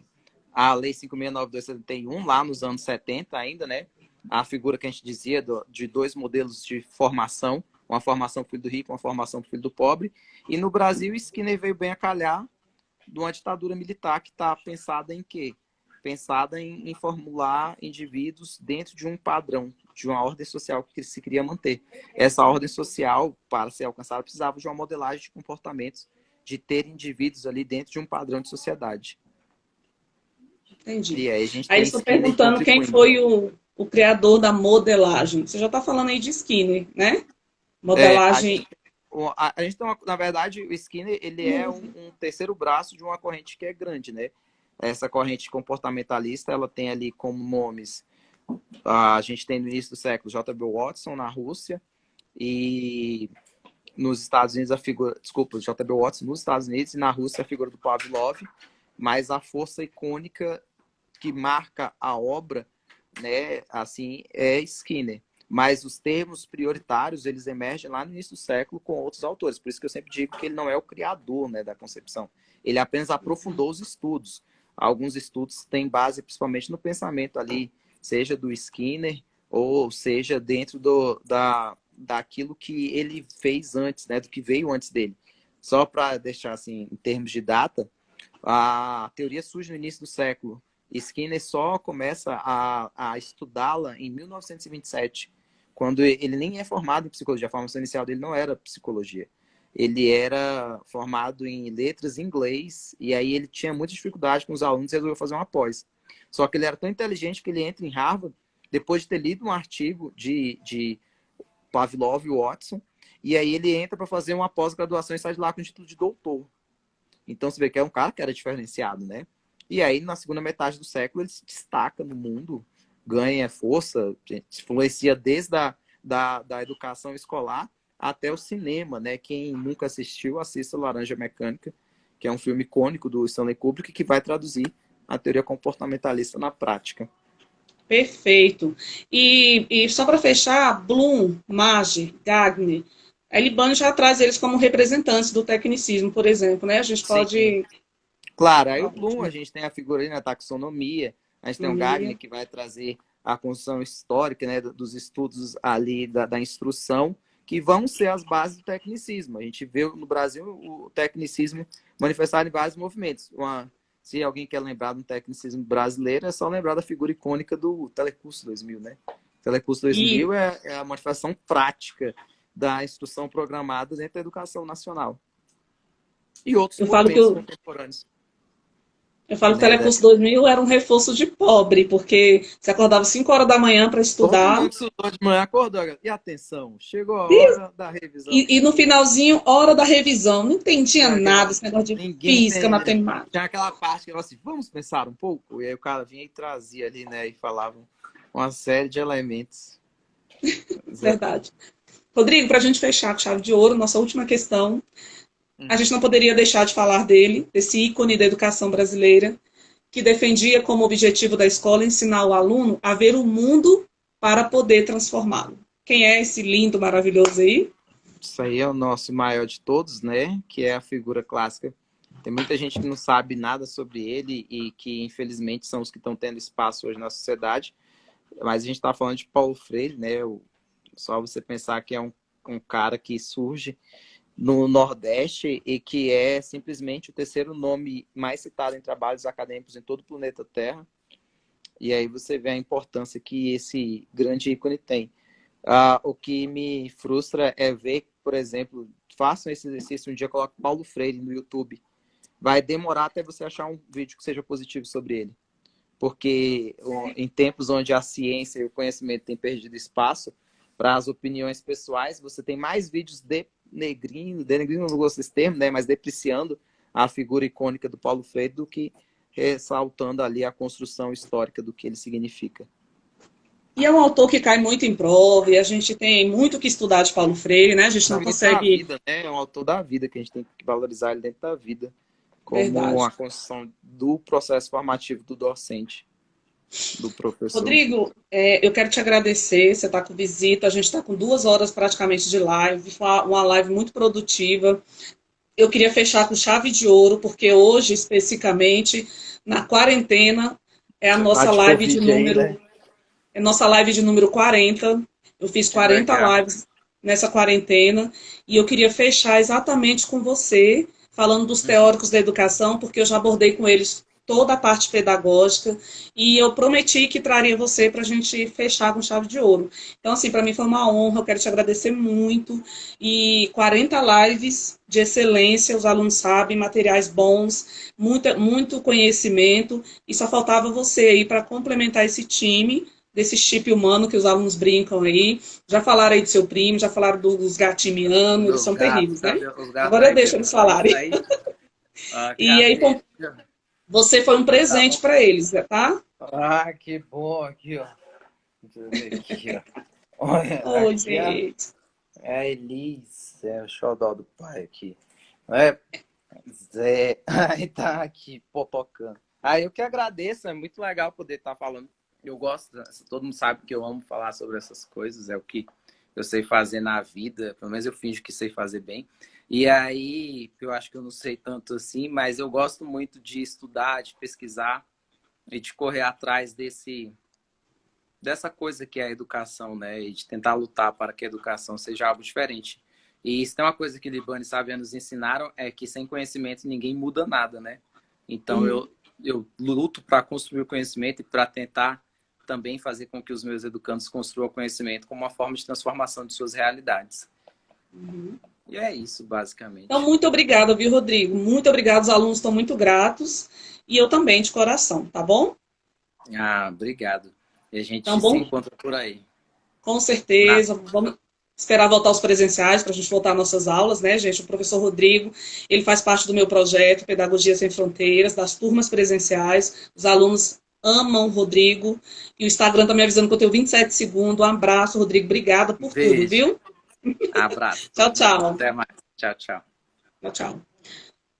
[SPEAKER 2] a Lei 5.692/71, lá nos anos 70 ainda, né? A figura que a gente dizia de dois modelos de formação, uma formação para o filho do rico, uma formação para o filho do pobre. E no Brasil, Skinner veio bem a calhar de uma ditadura militar que está pensada em quê? Pensada em formular indivíduos dentro de um padrão, de uma ordem social que se queria manter. Essa ordem social, para ser alcançada, precisava de uma modelagem de comportamentos, de ter indivíduos ali dentro de um padrão de sociedade.
[SPEAKER 1] Entendi.
[SPEAKER 2] E aí a gente
[SPEAKER 1] Aí
[SPEAKER 2] tem
[SPEAKER 1] eles estão
[SPEAKER 2] Skinner
[SPEAKER 1] perguntando quem
[SPEAKER 2] contribuindo.
[SPEAKER 1] foi o criador da modelagem. Você já está falando aí de Skinner, né?
[SPEAKER 2] É, a
[SPEAKER 1] Modelagem.
[SPEAKER 2] gente, a gente tem na verdade, o Skinner ele é um terceiro braço de uma corrente que é grande, né? Essa corrente comportamentalista, ela tem ali como nomes, a gente tem no início do século J.B. Watson na Rússia e nos Estados Unidos a figura, desculpa, J.B. Watson nos Estados Unidos e na Rússia a figura do Pavlov, mas a força icônica que marca a obra, né, assim, é Skinner. Mas os termos prioritários, eles emergem lá no início do século com outros autores. Por isso que eu sempre digo que ele não é o criador, né, da concepção. Ele apenas aprofundou os estudos. Alguns estudos têm base principalmente no pensamento ali, seja do Skinner ou seja dentro daquilo que ele fez antes, né, do que veio antes dele. Só para deixar assim, em termos de data, a teoria surge no início do século. Skinner só começa a estudá-la em 1927, quando ele nem é formado em psicologia. A formação inicial dele não era psicologia. Ele era formado em letras em inglês, e aí ele tinha muita dificuldade com os alunos e resolveu fazer uma pós. Só que ele era tão inteligente que ele entra em Harvard, depois de ter lido um artigo de Pavlov e Watson, e aí ele entra para fazer uma pós-graduação e sai de lá com o título de doutor. Então você vê que é um cara que era diferenciado, né? E aí, na segunda metade do século, ele se destaca no mundo, ganha força, influencia desde da educação escolar até o cinema, né? Quem nunca assistiu, assista Laranja Mecânica, que é um filme icônico do Stanley Kubrick, que vai traduzir a teoria comportamentalista na prática.
[SPEAKER 1] Perfeito. E só para fechar, Bloom, Maggi, Gagner, a Libani já traz eles como representantes do tecnicismo, por exemplo, né? A gente
[SPEAKER 2] Sim.
[SPEAKER 1] pode...
[SPEAKER 2] Claro, aí o Bloom, a gente tem a figura aí na taxonomia, a gente tem o
[SPEAKER 1] Economia.
[SPEAKER 2] Gagner, que vai trazer a construção histórica, né, dos estudos ali da instrução, que vão ser as bases do tecnicismo. A gente vê no Brasil o tecnicismo manifestado em vários movimentos. Se alguém quer lembrar do tecnicismo brasileiro, é só lembrar da figura icônica do Telecurso 2000, né? O Telecurso 2000 é a manifestação prática da instrução programada dentro da educação nacional. E outros movimentos contemporâneos.
[SPEAKER 1] Eu falo que o Telecurso 2000 era um reforço de pobre, porque você acordava 5 horas da manhã para estudar.
[SPEAKER 2] Todo mundo estudou de manhã, acordou. E atenção, chegou a hora da revisão.
[SPEAKER 1] E no finalzinho, hora da revisão. Não entendia nada, esse negócio de física, matemática.
[SPEAKER 2] Tinha aquela parte que era assim, vamos pensar um pouco? E aí o cara vinha e trazia ali, né? E falava uma série de elementos.
[SPEAKER 1] Verdade. Rodrigo, para a gente fechar com chave de ouro, nossa última questão. A gente não poderia deixar de falar dele, desse ícone da educação brasileira, que defendia como objetivo da escola ensinar o aluno a ver o mundo para poder transformá-lo. Quem é esse lindo, maravilhoso aí?
[SPEAKER 2] Isso aí é o nosso maior de todos, né? Que é a figura clássica. Tem muita gente que não sabe nada sobre ele e que, infelizmente, são os que estão tendo espaço hoje na sociedade. Mas a gente está falando de Paulo Freire, né? Só você pensar que é um cara que surge no Nordeste e que é simplesmente o terceiro nome mais citado em trabalhos acadêmicos em todo o planeta Terra. E aí você vê a importância que esse grande ícone tem. O que me frustra é ver, por exemplo, façam esse exercício um dia, coloque Paulo Freire no YouTube. Vai demorar até você achar um vídeo que seja positivo sobre ele. Porque em tempos onde a ciência e o conhecimento têm perdido espaço para as opiniões pessoais, você tem mais vídeos denegrindo, não gosto desse termo, né, mas depreciando a figura icônica do Paulo Freire do que ressaltando ali a construção histórica do que ele significa.
[SPEAKER 1] E é um autor que cai muito em prova, e a gente tem muito que estudar de Paulo Freire, né? A gente não consegue...
[SPEAKER 2] Vida, né? É um autor da vida, que a gente tem que valorizar ele dentro da vida, como
[SPEAKER 1] Verdade.
[SPEAKER 2] a construção do processo formativo do docente, do professor.
[SPEAKER 1] Rodrigo, eu quero te agradecer, você está com visita, a gente está com 2 horas praticamente de live, uma live muito produtiva. Eu queria fechar com chave de ouro, porque hoje, especificamente, na quarentena, é a nossa live de número...
[SPEAKER 2] Aí, né?
[SPEAKER 1] É nossa live de número 40. Eu fiz 40 lives nessa quarentena, e eu queria fechar exatamente com você, falando dos teóricos da educação, porque eu já abordei com eles toda a parte pedagógica, e eu prometi que traria você para a gente fechar com chave de ouro. Então, assim, para mim foi uma honra, eu quero te agradecer muito, e 40 lives de excelência, os alunos sabem, materiais bons, muito conhecimento, e só faltava você aí para complementar esse time, desse chip humano que os alunos brincam aí. Já falaram aí do seu primo, já falaram dos gatimianos, eles são terríveis, né? Agora eu deixo eles falarem. E aí, você foi um presente para eles, tá?
[SPEAKER 2] Ah, que bom aqui, ó. Deixa eu ver aqui, ó. Olha,
[SPEAKER 1] oi, gente.
[SPEAKER 2] É a Elis, é o xodó do pai aqui. Zé, aí tá aqui, popocando. Aí eu que agradeço, é muito legal poder estar falando. Eu gosto, todo mundo sabe que eu amo falar sobre essas coisas, é o que eu sei fazer na vida, pelo menos eu finjo que sei fazer bem. E aí, eu acho que eu não sei tanto assim, mas eu gosto muito de estudar, de pesquisar e de correr atrás dessa coisa que é a educação, né? E de tentar lutar para que a educação seja algo diferente. E se tem uma coisa que Libani e Sávia nos ensinaram, é que sem conhecimento ninguém muda nada, né? Então eu luto para construir o conhecimento e para tentar também fazer com que os meus educandos construam o conhecimento como uma forma de transformação de suas realidades. E é isso, basicamente.
[SPEAKER 1] Então, muito obrigada, viu, Rodrigo? Muito obrigada, os alunos estão muito gratos. E eu também, de coração, tá bom?
[SPEAKER 2] Ah, obrigado. E a gente se encontra por aí.
[SPEAKER 1] Com certeza. Vamos esperar voltar aos presenciais para a gente voltar às nossas aulas, né, gente? O professor Rodrigo, ele faz parte do meu projeto Pedagogia Sem Fronteiras, das turmas presenciais. Os alunos amam o Rodrigo. E o Instagram está me avisando que eu tenho 27 segundos. Um abraço, Rodrigo. Obrigada por tudo, viu?
[SPEAKER 2] Abraço.
[SPEAKER 1] Tchau, tchau.
[SPEAKER 2] Até mais. Tchau, tchau.
[SPEAKER 1] Tchau, tchau.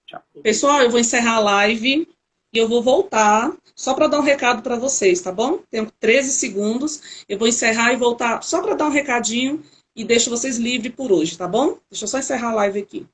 [SPEAKER 2] Tchau.
[SPEAKER 1] Pessoal, eu vou encerrar a live e eu vou voltar só para dar um recado para vocês, tá bom? Tenho 13 segundos. Eu vou encerrar e voltar só para dar um recadinho e deixo vocês livres por hoje, tá bom? Deixa eu só encerrar a live aqui.